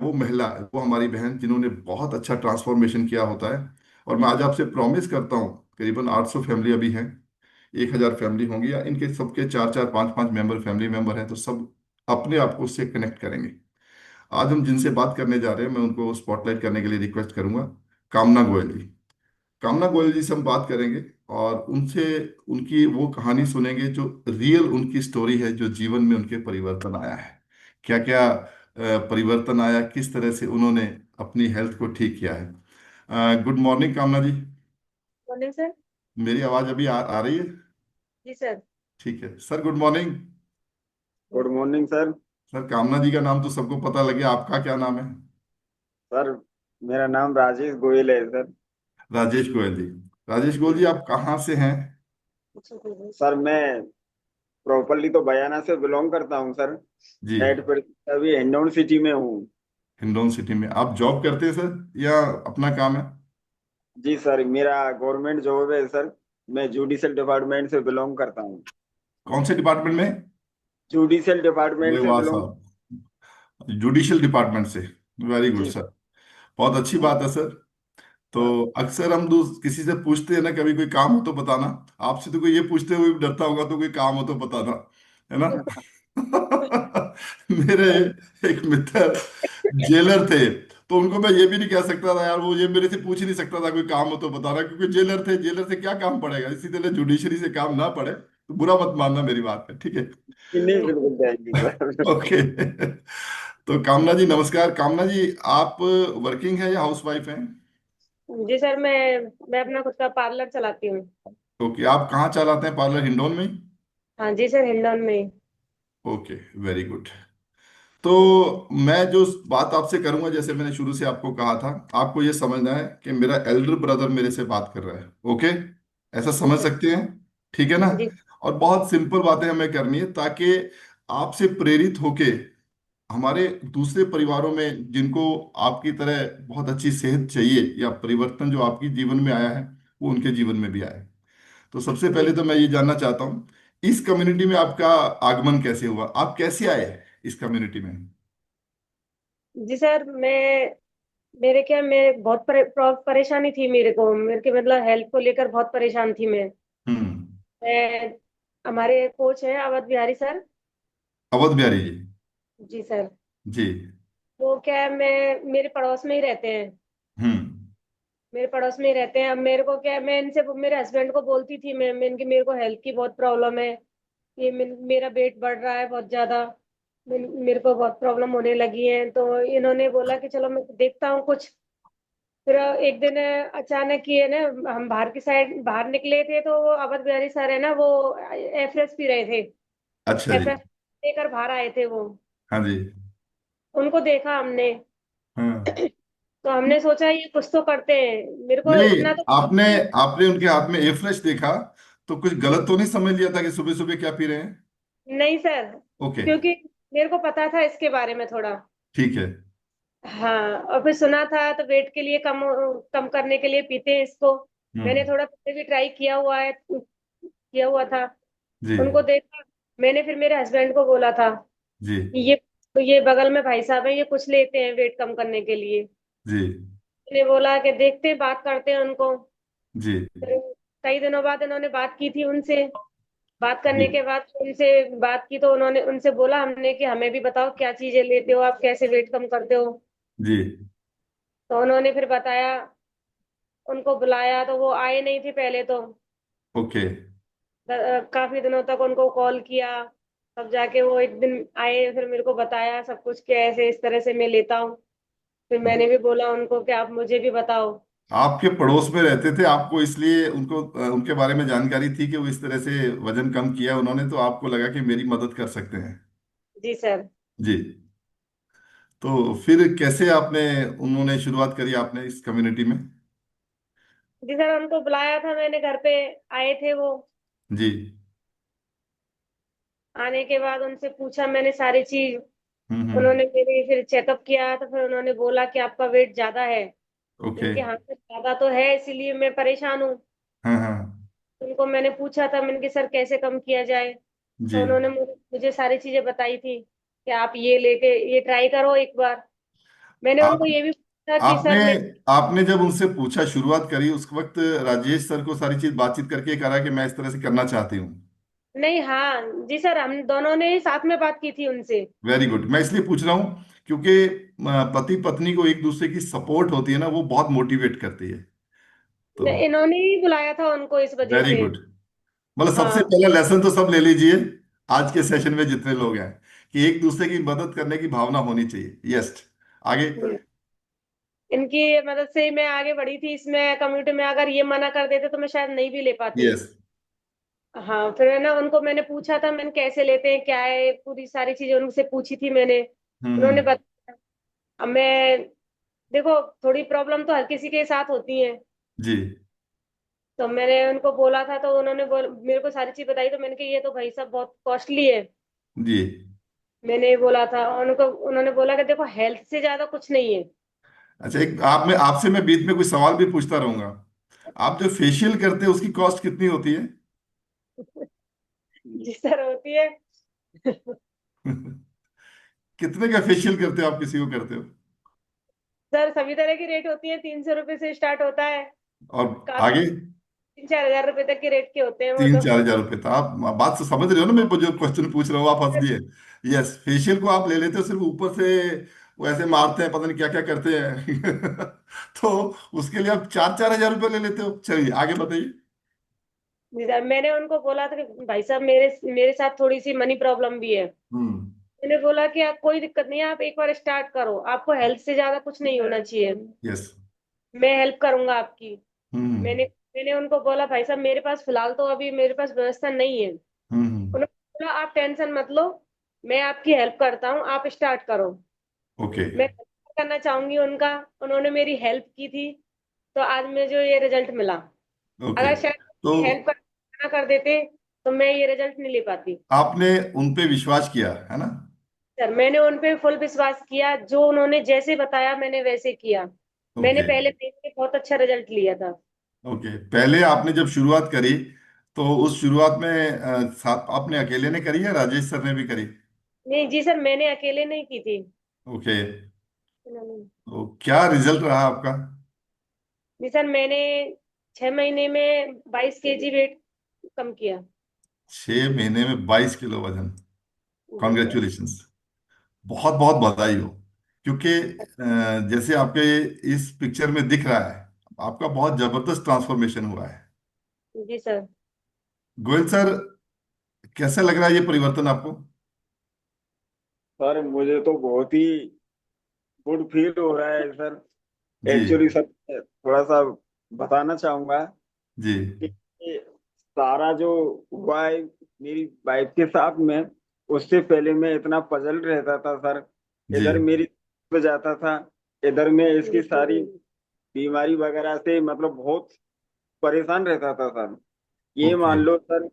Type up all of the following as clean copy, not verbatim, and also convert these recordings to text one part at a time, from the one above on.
वो महिला, वो हमारी बहन जिन्होंने बहुत अच्छा ट्रांसफॉर्मेशन किया होता है। और मैं आज आपसे प्रॉमिस करता हूँ, करीबन 800 फैमिली अभी हैं, 1000 फैमिली होंगी, या इनके सबके चार चार पांच पांच मेंबर फैमिली मेंबर हैं, तो सब अपने आप को उससे कनेक्ट करेंगे। आज हम जिनसे बात करने जा रहे हैं, मैं उनको स्पॉटलाइट करने के लिए रिक्वेस्ट करूंगा। कामना गोयल जी। कामना गोयल जी से हम बात करेंगे और उनसे उनकी वो कहानी सुनेंगे जो रियल उनकी स्टोरी है, जो जीवन में उनके परिवर्तन आया है, क्या क्या परिवर्तन आया, किस तरह से उन्होंने अपनी हेल्थ को ठीक किया है। गुड मॉर्निंग कामना जी। Morning sir. मेरी आवाज़ अभी आ रही है? जी सर। ठीक है sir, good morning. Good morning sir. Sir कामना जी का नाम तो सबको पता लगे, आपका क्या नाम है? सर मेरा नाम राजेश गोयल है सर। राजेश गोयल जी। राजेश गोयल जी जी, आप कहाँ से हैं? सर, मैं प्रॉपरली तो बयाना से बिलोंग करता हूँ सर। जी। एट पर अभी हिंडौन सिटी में हूँ। हिंडौन सिटी में आप जॉब करते हैं सर, या अपना काम है? जी सर, मेरा गवर्नमेंट जॉब है सर। मैं जुडिशल डिपार्टमेंट से बिलोंग करता हूँ। कौन से डिपार्टमेंट में? जुडिशल अरे डिपार्टमेंट से वाह बिलोंग। साहब, जुडिशियल डिपार्टमेंट से। वेरी गुड जी सर। सर। बहुत अच्छी बात है सर। तो हाँ। अक्सर हम किसी से पूछते हैं ना, कभी कोई काम हो तो बताना। आपसे तो कोई ये पूछते हुए भी डरता होगा, तो कोई काम हो तो बताना, है ना? मेरे एक मित्र जेलर थे, तो उनको मैं ये भी नहीं कह सकता था यार, वो ये मेरे से पूछ ही नहीं सकता था कोई काम हो तो बताना, क्योंकि जेलर थे, जेलर से क्या काम पड़ेगा। इसी तरह जुडिशरी से काम ना पड़े तो बुरा मत मानना मेरी बात है, ठीक है? नहीं, बिल्कुल जाएंगी सर। ओके। तो कामना जी नमस्कार। कामना जी, आप वर्किंग है या हाउसवाइफ हैं? जी सर, मैं अपना खुद का पार्लर चलाती हूँ। ओके, आप कहाँ चलाते हैं पार्लर, हिंडौन में ही? हाँ जी सर, हिंडौन में ही। Okay, very good. तो मैं जो बात आपसे करूंगा, जैसे मैंने शुरू से आपको कहा था, आपको ये समझना है कि मेरा एल्डर ब्रदर मेरे से बात कर रहा है। ओके, ऐसा समझ जी सकते हैं? ठीक है ना? जी और बहुत सिंपल बातें हमें करनी है, ताकि आपसे प्रेरित होके हमारे दूसरे परिवारों में जिनको आपकी तरह बहुत अच्छी सेहत चाहिए, या परिवर्तन जो आपकी जीवन में आया है वो उनके जीवन में भी आए। तो सबसे पहले जी तो मैं ये जानना चाहता हूँ, इस कम्युनिटी में आपका आगमन कैसे हुआ, आप कैसे आए इस कम्युनिटी में? जी सर, मैं बहुत परेशानी थी मेरे को, मेरे के मतलब हेल्थ को लेकर बहुत परेशान थी मैं। हम्म। मैं हमारे कोच हैं अवध बिहारी सर। अवध बिहारी जी। जी सर। जी। वो क्या है, मैं मेरे पड़ोस में ही रहते हैं। हम्म। मेरे पड़ोस में ही रहते हैं। अब मेरे को क्या है, मैं इनसे मेरे हस्बैंड को बोलती थी, मैं इनकी मेरे को हेल्थ की बहुत प्रॉब्लम है। मेरा वेट बढ़ रहा है बहुत ज्यादा। मेरे को बहुत प्रॉब्लम होने लगी है, तो इन्होंने बोला कि चलो मैं देखता हूँ कुछ। फिर एक दिन अचानक ही है ना, हम बाहर की साइड बाहर निकले थे, तो वो अवध बिहारी सर है ना, वो एफरेस पी रहे थे। अच्छा जी। एफरेस लेकर बाहर आए थे वो। हाँ जी। उनको देखा हमने। हाँ। तो हमने सोचा ये कुछ तो करते हैं, मेरे को नहीं, इतना तो। आपने आपने उनके हाथ में ए फ्रेश देखा, तो कुछ गलत तो नहीं समझ लिया था कि सुबह सुबह क्या पी रहे हैं? नहीं सर, ओके। क्योंकि मेरे को पता था इसके बारे में थोड़ा। ठीक है। हाँ, और फिर सुना था तो वेट के लिए कम कम करने के लिए पीते हैं इसको। मैंने हम्म। थोड़ा पहले भी ट्राई किया हुआ था। जी। उनको देखा। मैंने फिर मेरे हस्बैंड को बोला था जी। कि ये बगल में भाई साहब है, ये कुछ लेते हैं वेट कम करने के लिए। जी। मैंने बोला कि देखते हैं, बात करते हैं उनको। जी। फिर कई दिनों बाद इन्होंने बात की थी उनसे। बात जी। करने के बाद उनसे बात की, तो उन्होंने उनसे बोला हमने कि हमें भी बताओ क्या चीजें लेते हो आप, कैसे वेट कम करते हो। जी। तो उन्होंने फिर बताया। उनको बुलाया तो वो आए नहीं थे पहले तो। ओके। काफी दिनों तक उनको कॉल किया। तब जाके वो एक दिन आए, फिर मेरे को बताया सब कुछ कि ऐसे इस तरह से मैं लेता हूँ। फिर मैंने भी बोला उनको कि आप मुझे भी बताओ। आपके पड़ोस में रहते थे, आपको इसलिए उनको उनके बारे में जानकारी थी कि वो इस तरह से वजन कम किया उन्होंने, तो आपको लगा कि मेरी मदद कर सकते हैं। जी सर। जी। तो फिर कैसे आपने, उन्होंने शुरुआत करी आपने इस कम्युनिटी में? जी सर, उनको बुलाया था मैंने घर पे। आए थे वो। जी। आने के बाद उनसे पूछा मैंने सारी चीज। हम्म। उन्होंने मेरी फिर चेकअप किया, तो फिर उन्होंने बोला कि आपका वेट ज्यादा है। ओके। इनके हाथ में ज्यादा तो है, इसीलिए मैं परेशान हूँ। हाँ हाँ। उनको मैंने पूछा था, मैंने कि सर कैसे कम किया जाए। जी। तो उन्होंने मुझे सारी चीजें बताई थी कि आप ये लेके ये ट्राई करो एक बार। मैंने उनको आप ये भी पूछा कि आपने सर मैं, आपने जब उनसे पूछा, शुरुआत करी, उस वक्त राजेश सर को सारी चीज बातचीत करके करा कि मैं इस तरह से करना चाहती हूँ? नहीं, हाँ जी सर, हम दोनों ने ही साथ में बात की थी उनसे। Very good. मैं इसलिए पूछ रहा हूँ क्योंकि पति पत्नी को एक दूसरे की सपोर्ट होती है ना, वो बहुत मोटिवेट करती है। तो इन्होंने ही बुलाया था उनको इस वजह वेरी से। गुड। मतलब सबसे हाँ। पहला लेसन तो सब ले लीजिए आज के सेशन में जितने लोग हैं, कि एक दूसरे की मदद करने की भावना होनी चाहिए। यस, आगे। इनकी मदद से ही मैं आगे बढ़ी थी इसमें कम्युनिटी में, अगर ये मना कर देते तो मैं शायद नहीं भी ले पाती। यस। हाँ, फिर है ना, उनको मैंने पूछा था, मैंने कैसे लेते हैं क्या है, पूरी सारी चीजें उनसे पूछी थी मैंने। उन्होंने हम्म। बताया। अब मैं, देखो, थोड़ी प्रॉब्लम तो हर किसी के साथ होती है। जी। तो मैंने उनको बोला था, तो उन्होंने मेरे को सारी चीज बताई, तो मैंने कहा ये तो भाई साहब बहुत कॉस्टली है। जी। मैंने ये बोला था उनको, उन्होंने बोला कि देखो हेल्थ से ज्यादा कुछ नहीं है। अच्छा, एक आपसे मैं बीच में कुछ सवाल भी पूछता रहूंगा। आप जो फेशियल करते हैं उसकी कॉस्ट कितनी होती है? जी सर, होती है। कितने का फेशियल करते हो आप, किसी को करते हो? सर सभी तरह की रेट होती है, 300 रुपये से स्टार्ट होता है। और काफी आगे? 3-4 हजार रुपए तक के रेट के होते हैं वो तीन तो। चार हजार रुपए? तो आप बात से समझ रहे हो ना, मैं जो क्वेश्चन पूछ रहा हूँ, आप हंस दिए। यस, फेशियल को आप ले लेते हो सिर्फ ऊपर से, वो ऐसे मारते हैं, पता नहीं क्या क्या करते हैं। तो उसके लिए आप 4-4 हजार रुपये ले लेते हो। चलिए आगे बताइए। जी सर, मैंने उनको बोला था कि भाई साहब मेरे मेरे साथ थोड़ी सी मनी प्रॉब्लम भी है। हम्म। मैंने बोला कि आप, कोई दिक्कत नहीं है, आप एक बार स्टार्ट करो, आपको हेल्थ से ज्यादा कुछ नहीं होना चाहिए। यस। मैं हेल्प करूंगा आपकी। हम्म। मैंने मैंने उनको बोला भाई साहब मेरे पास फिलहाल तो अभी मेरे पास व्यवस्था नहीं है। हम्म। उन्होंने बोला आप टेंशन मत लो, मैं आपकी हेल्प करता हूँ, आप स्टार्ट करो। ओके। मैं help करना चाहूंगी उनका। उन्होंने मेरी हेल्प की थी, तो आज में जो ये रिजल्ट मिला। ओके। अगर तो शायद हेल्प ना कर देते तो मैं ये रिजल्ट नहीं ले पाती। आपने उन पे विश्वास किया है ना? सर मैंने उन पे फुल विश्वास किया, जो उन्होंने जैसे बताया मैंने वैसे किया। मैंने ओके। पहले महीने में बहुत अच्छा रिजल्ट लिया था। ओके, पहले आपने जब शुरुआत करी, तो उस शुरुआत में आपने अकेले ने करी या राजेश सर ने भी करी? नहीं जी सर, मैंने अकेले नहीं की थी। ओके। तो क्या रिजल्ट रहा आपका? जी सर, मैंने 6 महीने में 22 kg वेट कम किया। 6 महीने में 22 किलो वजन? जी सर। कॉन्ग्रेचुलेशंस। बहुत बहुत बधाई हो। क्योंकि जैसे आपके इस पिक्चर में दिख रहा है, आपका बहुत जबरदस्त ट्रांसफॉर्मेशन हुआ है। जी सर। गोयल सर, कैसा लग रहा है ये परिवर्तन आपको? सर मुझे तो बहुत ही गुड फील हो रहा है सर। जी। एक्चुअली सर मैं थोड़ा सा बताना चाहूंगा जी। कि ये सारा जो हुआ है मेरी वाइफ के साथ में, उससे पहले मैं इतना पजल रहता था सर। जी। इधर मेरी हो जाता था, इधर में इसकी सारी बीमारी वगैरह से मतलब बहुत परेशान रहता था सर। ये ओके। मान लो सर,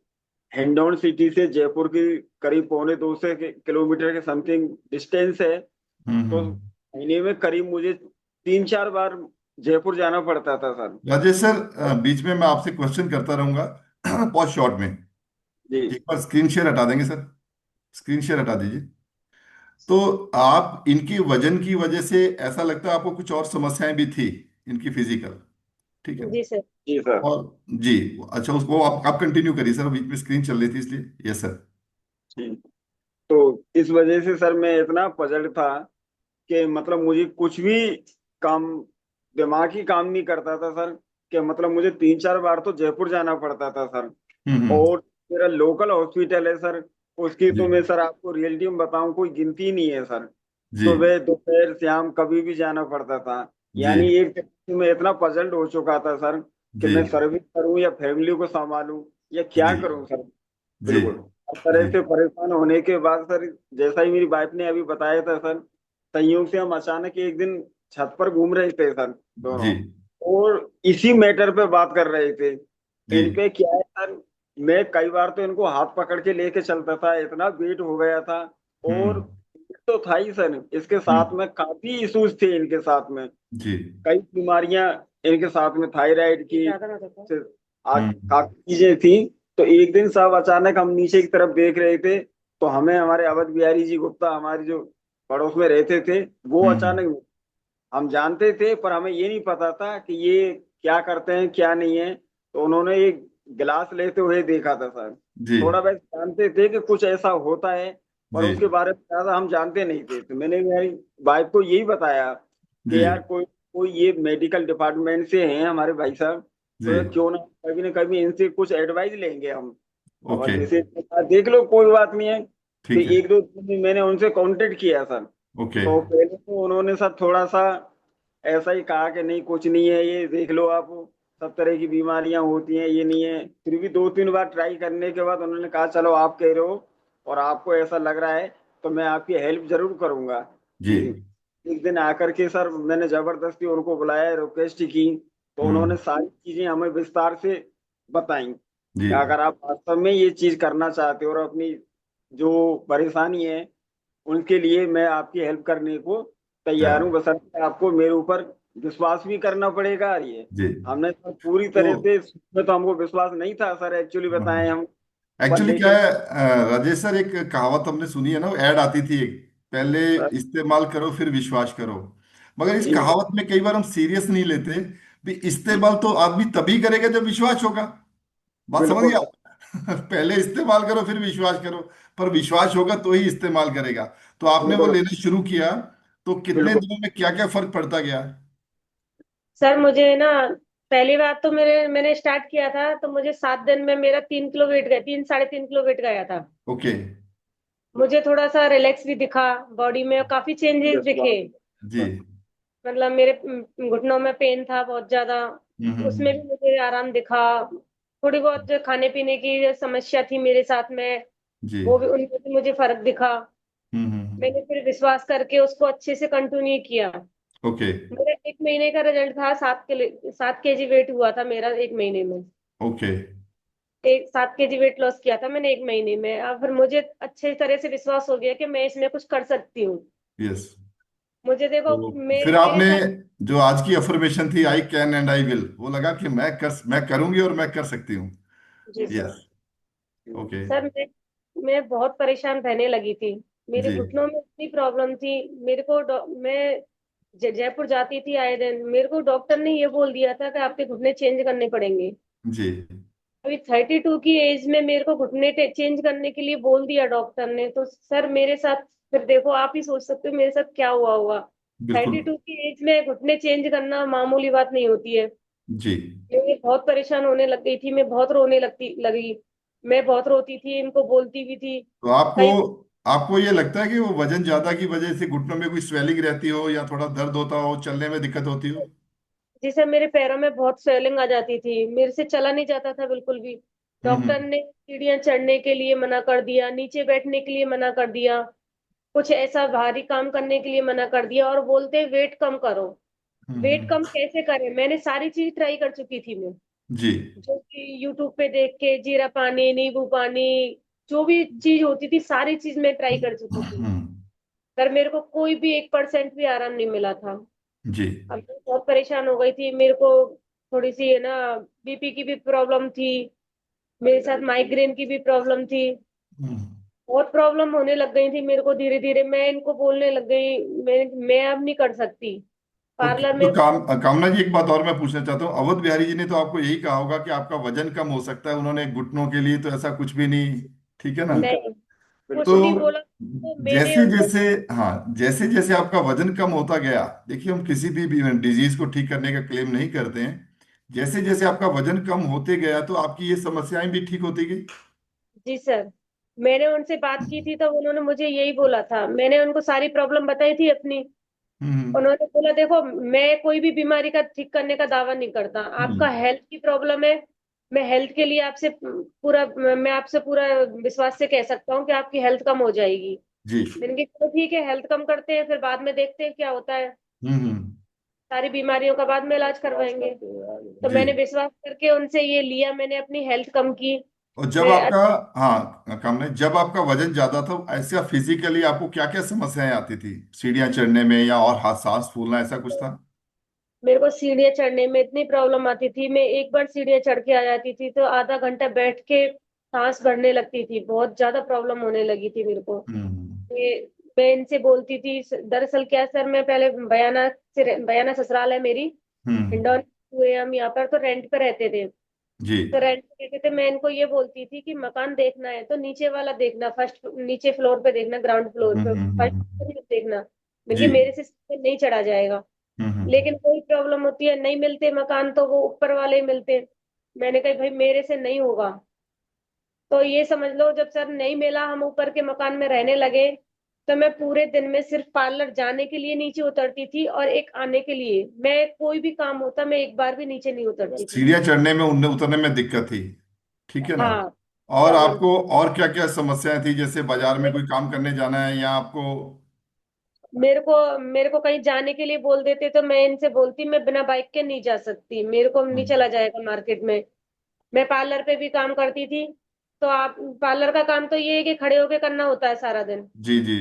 हिंडौन सिटी से जयपुर की करीब 2.25 किलोमीटर के समथिंग डिस्टेंस है। तो हम्म। महीने में करीब मुझे 3-4 बार जयपुर जाना पड़ता था सर। राजेश सर, बीच में मैं आपसे क्वेश्चन करता रहूंगा। बहुत शॉर्ट में। जी। एक बार स्क्रीन शेयर हटा देंगे सर? स्क्रीन शेयर हटा दीजिए। तो आप इनकी वजन की वजह से ऐसा लगता है आपको कुछ और समस्याएं भी थी इनकी फिजिकल, ठीक है? जी सर। जी सर। और जी, अच्छा, उसको आप कंटिन्यू करिए सर, बीच में स्क्रीन चल रही थी इसलिए। Yes sir. जी। तो इस वजह से सर मैं इतना पजल था कि मतलब मुझे कुछ भी काम, दिमाग ही काम नहीं करता था सर। कि मतलब मुझे 3-4 बार तो जयपुर जाना पड़ता था सर। हम्म। और मेरा लोकल हॉस्पिटल है सर, उसकी जी। तो मैं सर आपको रियलिटी में बताऊं कोई गिनती ही नहीं है सर। जी। सुबह दोपहर शाम कभी भी जाना पड़ता था। जी। यानी एक तरीके से मैं इतना पजल्ड हो चुका था सर कि जी। मैं सर्विस करूं या फैमिली को संभालूं या क्या जी। करूं सर। जी। बिल्कुल। हर तरह जी। से परेशान होने के बाद सर, जैसा ही मेरी वाइफ ने अभी बताया था सर, संयोग से हम अचानक एक दिन छत पर घूम रहे थे सर जी। दोनों, और इसी मैटर पे बात कर रहे थे। जी। इन पे क्या है सर, मैं कई बार तो इनको हाथ पकड़ के लेके चलता था, इतना वेट हो गया था। और हम्म। तो था ही सर, इसके साथ हम्म। में काफी इश्यूज थे इनके साथ में। जी। कई बीमारियां इनके साथ में, थायराइड की ज्यादा ना देखो। से हम्म। काफी चीजें थी। तो एक दिन साहब अचानक हम नीचे की तरफ देख रहे थे, तो हमें हमारे अवध बिहारी जी गुप्ता, हमारी जो पड़ोस में रहते थे, वो हम्म। अचानक हम जानते थे, पर हमें ये नहीं पता था कि ये क्या करते हैं क्या नहीं है। तो उन्होंने एक गिलास लेते हुए देखा था सर। जी थोड़ा बहुत जानते थे कि कुछ ऐसा होता है, पर जी उसके बारे में ज्यादा हम जानते नहीं थे। तो मैंने मेरी वाइफ को यही बताया कि यार जी कोई कोई ये मेडिकल डिपार्टमेंट से हैं हमारे भाई साहब, जी। तो क्यों ना कभी इनसे कुछ एडवाइस लेंगे हम। और ओके। जैसे देख लो कोई बात नहीं है। तो ठीक है। एक दो दिन में मैंने उनसे कांटेक्ट किया सर। ओके। तो पहले तो उन्होंने सर थोड़ा सा ऐसा ही कहा कि नहीं कुछ नहीं है, ये देख लो आप, सब तरह की बीमारियां होती हैं, ये नहीं है। फिर भी दो तीन बार ट्राई करने के बाद उन्होंने कहा चलो आप कह रहे हो और आपको ऐसा लग रहा है तो मैं आपकी हेल्प जरूर करूंगा जी। कि एक दिन आकर के सर मैंने जबरदस्ती उनको बुलाया, रिक्वेस्ट की। तो उन्होंने हम्म। सारी चीजें हमें विस्तार से बताई जी। कि अगर आप वास्तव में ये चीज करना चाहते हो और अपनी जो परेशानी है उनके लिए मैं आपकी हेल्प करने को तैयार हूँ, तैयार। बशर्ते आपको मेरे ऊपर विश्वास भी करना पड़ेगा। और ये जी। हमने सर पूरी तो तरह से, में तो हमको विश्वास नहीं था सर, एक्चुअली बताएं हम। पर एक्चुअली क्या लेकिन है, राजेश सर, एक कहावत हमने सुनी है ना, वो ऐड आती थी एक, पहले सर, इस्तेमाल करो फिर विश्वास करो। मगर इस जी सर, कहावत में कई बार हम सीरियस नहीं लेते भी। इस्तेमाल तो आदमी तभी करेगा जब विश्वास होगा। बात समझ बिल्कुल गया? सर, पहले इस्तेमाल करो फिर विश्वास करो। पर विश्वास होगा तो ही इस्तेमाल करेगा। तो आपने वो बिल्कुल लेना शुरू किया, तो कितने बिल्कुल दिनों में क्या क्या फर्क पड़ता गया? सर मुझे ना पहली बात तो मैंने स्टार्ट किया था तो मुझे 7 दिन में मेरा 3 किलो वेट गया, 3 साढ़े 3 किलो वेट गया था। ओके। मुझे थोड़ा सा रिलैक्स भी दिखा, बॉडी में काफी चेंजेस यस दिखे। जी। मतलब मेरे घुटनों में पेन था बहुत ज्यादा, उसमें भी हम्म। मुझे आराम दिखा। थोड़ी बहुत जो खाने पीने की जो समस्या थी मेरे साथ में, जी। वो भी उनमें भी मुझे फर्क दिखा। मैंने हम्म। फिर विश्वास करके उसको अच्छे से कंटिन्यू किया। ओके। मेरा 1 महीने का रिजल्ट था, 7 केजी वेट हुआ था मेरा 1 महीने में। ओके। 7 केजी वेट लॉस किया था मैंने 1 महीने में। अब फिर मुझे अच्छे तरह से विश्वास हो गया कि मैं इसमें कुछ कर सकती हूँ। यस। मुझे देखो, तो फिर मेरे मेरे आपने साथ। जो आज की अफर्मेशन थी, I can and I will, वो लगा कि मैं करूंगी और मैं कर सकती हूँ। जी सर। यस। ओके। सर मैं बहुत परेशान रहने लगी थी। मेरे जी घुटनों में इतनी प्रॉब्लम थी। मेरे को मैं जयपुर जाती थी आए दिन, मेरे को डॉक्टर ने ये बोल दिया था कि आपके घुटने चेंज करने पड़ेंगे। जी। अभी 32 की एज में मेरे को घुटने चेंज करने के लिए बोल दिया डॉक्टर ने, तो सर मेरे साथ फिर देखो, आप ही सोच सकते हो मेरे साथ क्या हुआ होगा। बिल्कुल। 32 की एज में घुटने चेंज करना मामूली बात नहीं होती है। जी। मैं बहुत परेशान होने लग गई थी, मैं बहुत रोने लगती लगी। मैं बहुत रोती थी, इनको बोलती भी थी। तो आपको कई आपको ये लगता है कि वो वजन ज्यादा की वजह से घुटनों में कोई स्वेलिंग रहती हो, या थोड़ा दर्द होता हो, चलने में दिक्कत होती हो? जिससे मेरे पैरों में बहुत स्वेलिंग आ जाती थी, मेरे से चला नहीं जाता था बिल्कुल भी। डॉक्टर हम्म। ने सीढ़ियां चढ़ने के लिए मना कर दिया, नीचे बैठने के लिए मना कर दिया, कुछ ऐसा भारी काम करने के लिए मना कर दिया, और बोलते वेट कम करो। वेट हम्म। कम कैसे करें, मैंने सारी चीज ट्राई कर चुकी थी मैं। जी। जो कि यूट्यूब पे देख के जीरा पानी, नींबू पानी, जो भी चीज होती थी सारी चीज मैं ट्राई कर चुकी थी। पर मेरे को कोई भी 1% भी आराम नहीं मिला था। जी। अब मैं बहुत परेशान हो गई थी। मेरे को थोड़ी सी है ना बीपी की भी प्रॉब्लम थी, मेरे साथ माइग्रेन की भी प्रॉब्लम थी। हम्म। बहुत प्रॉब्लम होने लग गई थी मेरे को, धीरे धीरे मैं इनको बोलने लग गई, मैं अब नहीं कर सकती तो, पार्लर तो में। कामना जी, एक बात और मैं पूछना चाहता हूँ। अवध बिहारी जी ने तो आपको यही कहा होगा कि आपका वजन कम हो सकता है, उन्होंने घुटनों के लिए तो ऐसा कुछ भी नहीं, ठीक है ना? नहीं नहीं, सर, कुछ तो बिल्कुल नहीं सर। बोला तो मैंने जैसे उनको। जैसे, हाँ, जैसे जैसे आपका वजन कम होता गया, देखिए हम किसी भी डिजीज को ठीक करने का क्लेम नहीं करते हैं। जैसे जैसे आपका वजन कम होते गया तो आपकी ये समस्याएं भी ठीक होती गई। जी सर, मैंने उनसे बात की थी तो उन्होंने मुझे यही बोला था, मैंने उनको सारी प्रॉब्लम बताई थी अपनी। हम्म। उन्होंने बोला देखो, मैं कोई भी बीमारी का ठीक करने का दावा नहीं करता, आपका हम्म। हेल्थ की प्रॉब्लम है। मैं हेल्थ के लिए आपसे पूरा मैं आपसे पूरा विश्वास से कह सकता हूँ कि आपकी हेल्थ कम हो जाएगी। जी। मैंने कहा चलो ठीक है, हेल्थ कम करते हैं, फिर बाद में देखते हैं क्या होता है। हम्म। सारी बीमारियों का बाद में इलाज करवाएंगे। तो जी। मैंने विश्वास करके उनसे ये लिया, मैंने अपनी हेल्थ कम की। और जब मैं आपका, हाँ, कामना, जब आपका वजन ज्यादा था, ऐसा फिजिकली आपको क्या क्या समस्याएं आती थी? सीढ़ियां चढ़ने में, या और हाथ सांस फूलना, ऐसा कुछ था? मेरे को सीढ़ियाँ चढ़ने में इतनी प्रॉब्लम आती थी, मैं एक बार सीढ़ियाँ चढ़ के आ जाती थी तो आधा घंटा बैठ के सांस भरने लगती थी, बहुत ज्यादा प्रॉब्लम होने लगी थी मेरे को। हम्म। ये मैं इनसे बोलती थी। दरअसल क्या सर, मैं पहले बयाना ससुराल है मेरी, हम्म। हिंडौन हुए हम यहाँ पर, तो रेंट पे रहते थे। जी। तो रेंट पे रहते थे, मैं इनको ये बोलती थी कि मकान देखना है तो नीचे वाला देखना, फर्स्ट नीचे फ्लोर पे देखना, ग्राउंड फ्लोर पे, फर्स्ट फ्लोर पे देखना, जी। बल्कि मेरे से नहीं चढ़ा जाएगा। हम्म। लेकिन कोई प्रॉब्लम होती है, नहीं मिलते मकान तो वो ऊपर वाले ही मिलते। मैंने कहा भाई मेरे से नहीं होगा। तो ये समझ लो, जब सर नहीं मिला, हम ऊपर के मकान में रहने लगे, तो मैं पूरे दिन में सिर्फ पार्लर जाने के लिए नीचे उतरती थी, और एक आने के लिए, मैं कोई भी काम होता मैं एक बार भी नीचे नहीं उतरती थी। सीढ़ियाँ चढ़ने में उड़ने उतरने में दिक्कत थी, ठीक है ना? हाँ, और प्रॉब्लम। आपको और क्या क्या समस्याएं थी, जैसे बाजार में कोई काम करने जाना है या आपको? मेरे को कहीं जाने के लिए बोल देते तो मैं इनसे बोलती मैं बिना बाइक के नहीं जा सकती, मेरे को नहीं हम्म। चला जाएगा मार्केट में। मैं पार्लर पे भी काम करती थी। तो आप, पार्लर का काम तो ये है कि खड़े होके करना होता है सारा दिन। जी जी।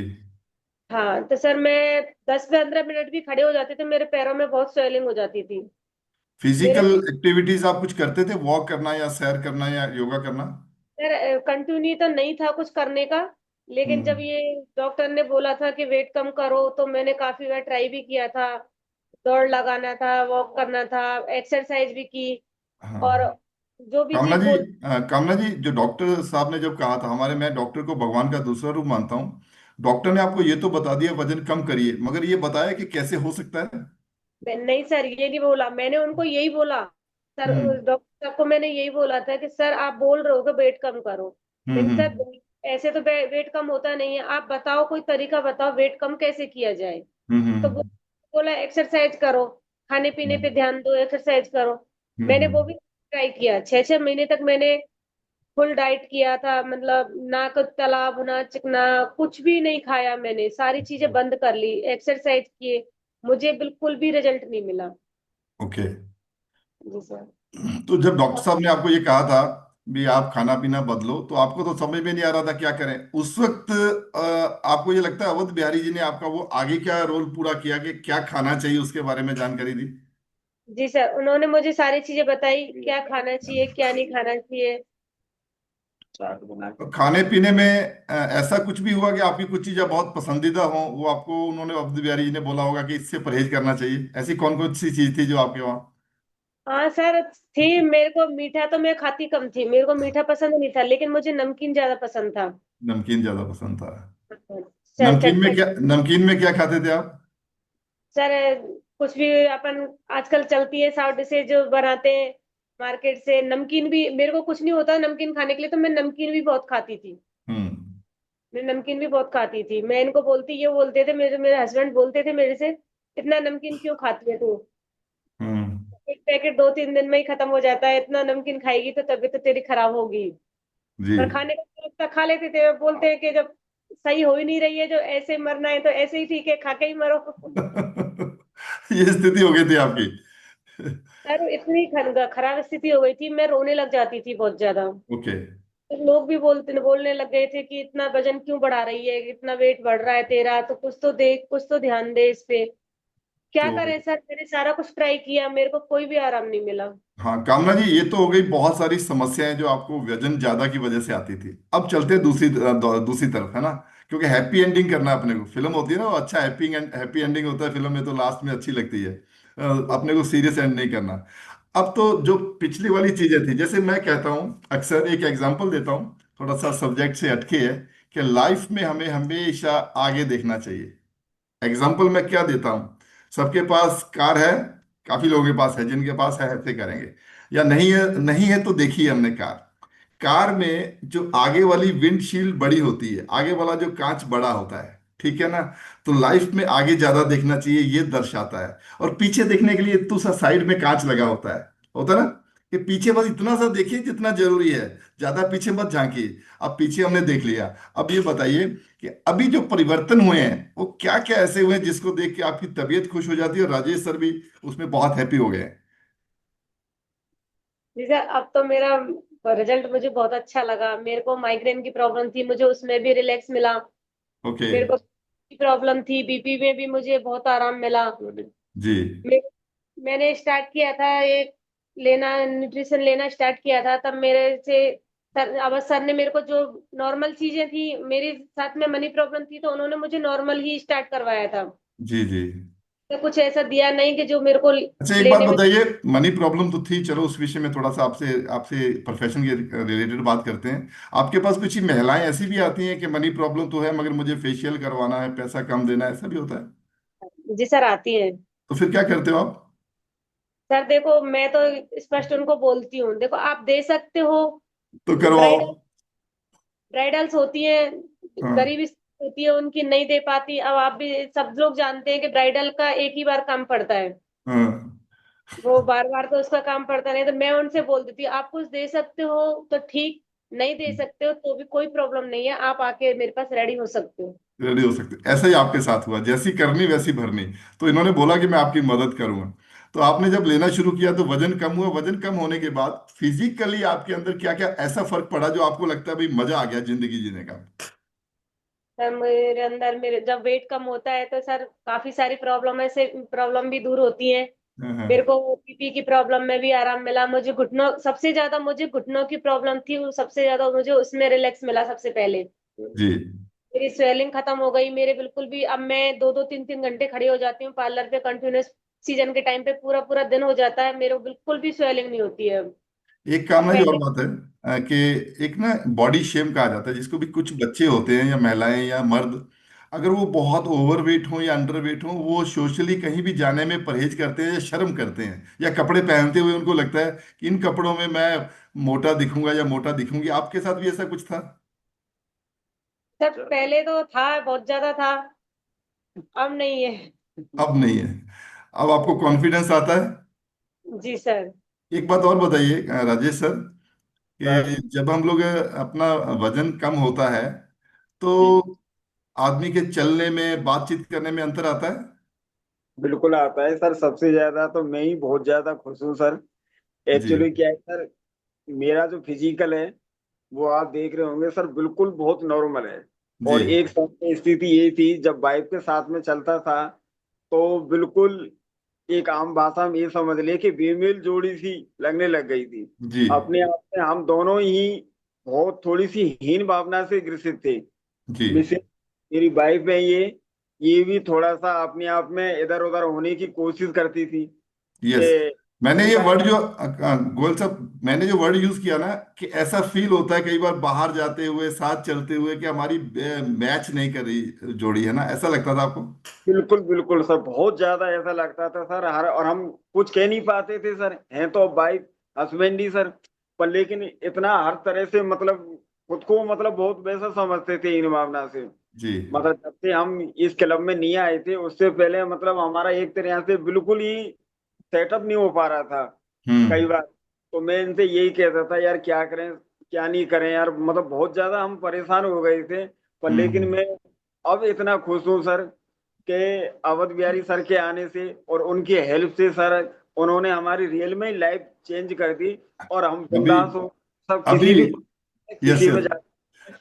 हाँ, तो सर मैं 10 से 15 मिनट भी खड़े हो जाते तो मेरे पैरों में बहुत स्वेलिंग हो जाती थी। मेरे फिजिकल एक्टिविटीज आप कुछ करते थे, वॉक करना या सैर करना या योगा करना? सर कंटिन्यू तो नहीं था कुछ करने का, लेकिन जब हम्म। ये डॉक्टर ने बोला था कि वेट कम करो, तो मैंने काफी बार ट्राई भी किया था। दौड़ लगाना था, वॉक करना था, एक्सरसाइज भी की। और हाँ। जो भी कामना चीज जी, बोल। कामना जी, जो डॉक्टर साहब ने जब कहा था हमारे, मैं डॉक्टर को भगवान का दूसरा रूप मानता हूँ। डॉक्टर ने आपको ये तो बता दिया वजन कम करिए, मगर ये बताया कि कैसे हो सकता है? नहीं सर, ये नहीं बोला मैंने उनको, यही बोला सर, हम्म डॉक्टर साहब को मैंने यही बोला था कि सर आप बोल रहे हो कि वेट कम करो, लेकिन हम्म सर ऐसे तो वेट कम होता नहीं है, आप बताओ कोई तरीका बताओ वेट कम कैसे किया जाए। तो हम्म बोला एक्सरसाइज करो, खाने पीने पे हम्म ध्यान दो, एक्सरसाइज करो। मैंने वो हम्म भी ट्राई किया, 6 6 महीने तक मैंने फुल डाइट किया था, मतलब ना कुछ तला भुना चिकना कुछ भी नहीं खाया, मैंने सारी चीजें बंद कर ली, एक्सरसाइज किए, मुझे बिल्कुल भी रिजल्ट नहीं मिला। ओके। जी सर। तो जब डॉक्टर साहब ने आपको ये कहा था भी आप खाना पीना बदलो, तो आपको तो समझ में नहीं आ रहा था क्या करें उस वक्त। आपको ये लगता है अवध बिहारी जी ने आपका वो आगे क्या रोल पूरा किया कि क्या खाना चाहिए उसके बारे में जानकारी दी? जी सर, उन्होंने मुझे सारी चीजें बताई, क्या खाना चाहिए क्या नहीं खाना चाहिए। तो खाने पीने में ऐसा कुछ भी हुआ कि आपकी कुछ चीजें बहुत पसंदीदा हो, वो आपको उन्होंने अवध बिहारी जी ने बोला होगा कि इससे परहेज करना चाहिए, ऐसी कौन कौन सी चीज थी जो आपके वहाँ? हाँ सर, थी। मेरे को मीठा तो मैं खाती कम थी, मेरे को मीठा पसंद नहीं था, लेकिन मुझे नमकीन ज्यादा पसंद था। नमकीन ज्यादा पसंद था? सर नमकीन में चटपट। क्या, नमकीन में क्या खाते थे आप? सर कुछ भी अपन, आजकल चलती है साउथ डिशेज जो बनाते हैं मार्केट से, नमकीन भी मेरे को कुछ नहीं होता नमकीन खाने के लिए, तो मैं नमकीन भी बहुत खाती थी। हम्म मैं नमकीन भी बहुत खाती थी, मैं इनको बोलती, ये बोलते थे मेरे मेरे हस्बैंड बोलते थे मेरे से, इतना नमकीन क्यों खाती है तू, हम्म। एक पैकेट 2 3 दिन में ही खत्म हो जाता है, इतना नमकीन खाएगी तो तबीयत तो तेरी खराब होगी। जी। पर खाने का तो लगता खा लेते थे, बोलते हैं कि जब सही हो ही नहीं रही है, जो ऐसे मरना है तो ऐसे ही ठीक है, खा के ही मरो। ये स्थिति हो गई थी आपकी? सर इतनी खराब स्थिति हो गई थी, मैं रोने लग जाती थी बहुत ज्यादा। ओके। तो लोग भी बोलने लग गए थे कि इतना वजन क्यों बढ़ा रही है, इतना वेट बढ़ रहा है तेरा, तो कुछ तो देख, कुछ तो ध्यान दे इस पे। क्या तो करें सर, मैंने सारा कुछ ट्राई किया, मेरे को कोई भी आराम नहीं मिला। हाँ कामना जी, ये तो हो गई बहुत सारी समस्याएं जो आपको वजन ज्यादा की वजह से आती थी। अब चलते हैं दूसरी तरफ, है ना? क्योंकि हैप्पी एंडिंग करना है अपने को, फिल्म होती है ना वो, अच्छा हैप्पी एंडिंग होता है फिल्म में, तो लास्ट में अच्छी लगती है। अपने को सीरियस एंड नहीं करना। अब तो जो पिछली वाली चीजें थी, जैसे मैं कहता हूँ अक्सर, एक एग्जांपल देता हूँ, थोड़ा सा सब्जेक्ट से हटके है, कि लाइफ में हमें हमेशा आगे देखना चाहिए। एग्जाम्पल मैं क्या देता हूँ, सबके पास कार है, काफी लोगों के पास है, जिनके पास है ऐसे करेंगे, या नहीं है, नहीं है तो देखिए हमने कार, कार में जो आगे वाली विंडशील्ड बड़ी होती है, आगे वाला जो कांच बड़ा होता है, ठीक है ना? तो लाइफ में आगे ज्यादा देखना चाहिए, ये दर्शाता है। और पीछे देखने के लिए इतना सा साइड में कांच लगा होता है ना, कि पीछे बस इतना सा देखिए जितना जरूरी है, ज्यादा पीछे मत झांकिए। अब पीछे हमने देख लिया, अब ये बताइए कि अभी जो परिवर्तन हुए हैं वो क्या क्या ऐसे हुए हैं जिसको देख के आपकी तबीयत खुश हो जाती है, और राजेश सर भी उसमें बहुत हैप्पी हो गए हैं? जी सर, अब तो मेरा रिजल्ट मुझे बहुत अच्छा लगा, मेरे को माइग्रेन की प्रॉब्लम थी, मुझे उसमें भी रिलैक्स मिला। ओके। मेरे को प्रॉब्लम थी, बीपी में भी मुझे बहुत आराम मिला। जी। मे- मैंने स्टार्ट किया था ये लेना, न्यूट्रिशन लेना स्टार्ट किया था, तब मेरे से सर अब सर ने मेरे को जो नॉर्मल चीजें थी, मेरे साथ में मनी प्रॉब्लम थी तो उन्होंने मुझे नॉर्मल ही स्टार्ट करवाया था। जी जी। तो कुछ ऐसा दिया नहीं कि जो मेरे को अच्छा एक बात लेने में। बताइए, मनी प्रॉब्लम तो थी, चलो उस विषय में थोड़ा सा आपसे आपसे प्रोफेशन के रिलेटेड बात करते हैं। आपके पास कुछ महिलाएं ऐसी भी आती हैं कि मनी प्रॉब्लम तो है मगर मुझे फेशियल करवाना है, पैसा कम देना है, ऐसा भी होता है? जी सर, आती है। तो फिर क्या करते हो आप? सर देखो, मैं तो स्पष्ट उनको बोलती हूँ, देखो आप दे सकते हो। तो करवाओ। ब्राइडल ब्राइडल्स होती हैं, हाँ गरीबी होती है उनकी, नहीं दे पाती। अब आप भी सब लोग जानते हैं कि ब्राइडल का एक ही बार काम पड़ता है, हाँ। वो बार बार तो उसका काम पड़ता नहीं। तो मैं उनसे बोल देती हूँ, आप कुछ दे सकते हो तो ठीक, नहीं दे सकते हो तो भी कोई प्रॉब्लम नहीं है, आप आके मेरे पास रेडी हो सकते हो। रेडी हो सकते, ऐसा ही आपके साथ हुआ, जैसी करनी वैसी भरनी। तो इन्होंने बोला कि मैं आपकी मदद करूंगा। तो आपने जब लेना शुरू किया तो वजन कम हुआ, वजन कम होने के बाद फिजिकली आपके अंदर क्या क्या ऐसा फर्क पड़ा जो आपको लगता है भाई मजा आ गया जिंदगी जीने का? सर मेरे अंदर, मेरे जब वेट कम होता है तो सर काफी सारी प्रॉब्लम है से प्रॉब्लम भी दूर होती है। हाँ हाँ। मेरे को बीपी की प्रॉब्लम में भी आराम मिला, मुझे घुटनों, सबसे ज्यादा मुझे घुटनों की प्रॉब्लम थी, वो सबसे ज्यादा मुझे उसमें रिलैक्स मिला सबसे पहले। जी मेरी स्वेलिंग खत्म हो गई मेरे, बिल्कुल भी अब मैं 2 2 3 3 घंटे खड़ी हो जाती हूँ पार्लर पे कंटिन्यूस। सीजन के टाइम पे पूरा पूरा दिन हो जाता है, मेरे को बिल्कुल भी स्वेलिंग नहीं होती है अब। एक काम अब ना, ये और पहले। बात है कि एक ना बॉडी शेम कहा जाता है जिसको भी कुछ बच्चे होते हैं या महिलाएं या मर्द, अगर वो बहुत ओवरवेट हो या अंडरवेट हो, वो सोशली कहीं भी जाने में परहेज करते हैं या शर्म करते हैं, या कपड़े पहनते हुए उनको लगता है कि इन कपड़ों में मैं मोटा दिखूंगा या मोटा दिखूंगी। आपके साथ भी ऐसा कुछ था? सर पहले तो था, बहुत ज्यादा था, अब नहीं है। अब नहीं है? अब आपको कॉन्फिडेंस आता है? जी सर। एक बात और बताइए राजेश सर, सर कि जब हम लोग अपना वजन कम होता है तो जी, आदमी के चलने में बातचीत करने में अंतर आता है? बिल्कुल आता है सर। सबसे ज्यादा तो मैं ही बहुत ज्यादा खुश हूँ सर। जी एक्चुअली क्या है सर, मेरा जो फिजिकल है वो आप देख रहे होंगे सर, बिल्कुल बहुत नॉर्मल है। जी और एक समय स्थिति ये थी जब वाइफ के साथ में चलता था, तो बिल्कुल एक आम भाषा में ये समझ ले कि बेमेल जोड़ी सी लगने लग गई थी। जी अपने आप में हम दोनों ही बहुत थोड़ी सी हीन भावना से ग्रसित थे। जी। मिसेज, मेरी वाइफ है ये भी थोड़ा सा अपने आप में इधर उधर होने की कोशिश करती थी कि यस। मैंने ये इनका वर्ड जो गोयल साहब, मैंने जो वर्ड यूज किया ना, कि ऐसा फील होता है कई बार बाहर जाते हुए साथ चलते हुए कि हमारी मैच नहीं कर रही जोड़ी, है ना, ऐसा लगता था आपको? बिल्कुल बिल्कुल सर, बहुत ज्यादा ऐसा लगता था सर। हर और हम कुछ कह नहीं पाते थे सर, हैं तो वाइफ हस्बैंड ही सर, पर लेकिन इतना हर तरह से मतलब खुद को मतलब बहुत वैसा समझते थे इन भावना से। जी। मतलब जब से हम इस क्लब में नहीं आए थे उससे पहले मतलब हमारा एक तरह से बिल्कुल ही सेटअप नहीं हो पा रहा था कई हम्म। बार। तो मैं इनसे यही कहता था यार क्या करें क्या नहीं करें यार, मतलब बहुत ज्यादा हम परेशान हो गए थे। पर लेकिन हम्म। मैं अब इतना खुश हूँ सर के अवध बिहारी सर के आने से और उनकी हेल्प से सर, उन्होंने हमारी रियल में लाइफ चेंज कर दी। और हम अभी बिंदास हो सब, अभी किसी भी यस किसी यस। में जा।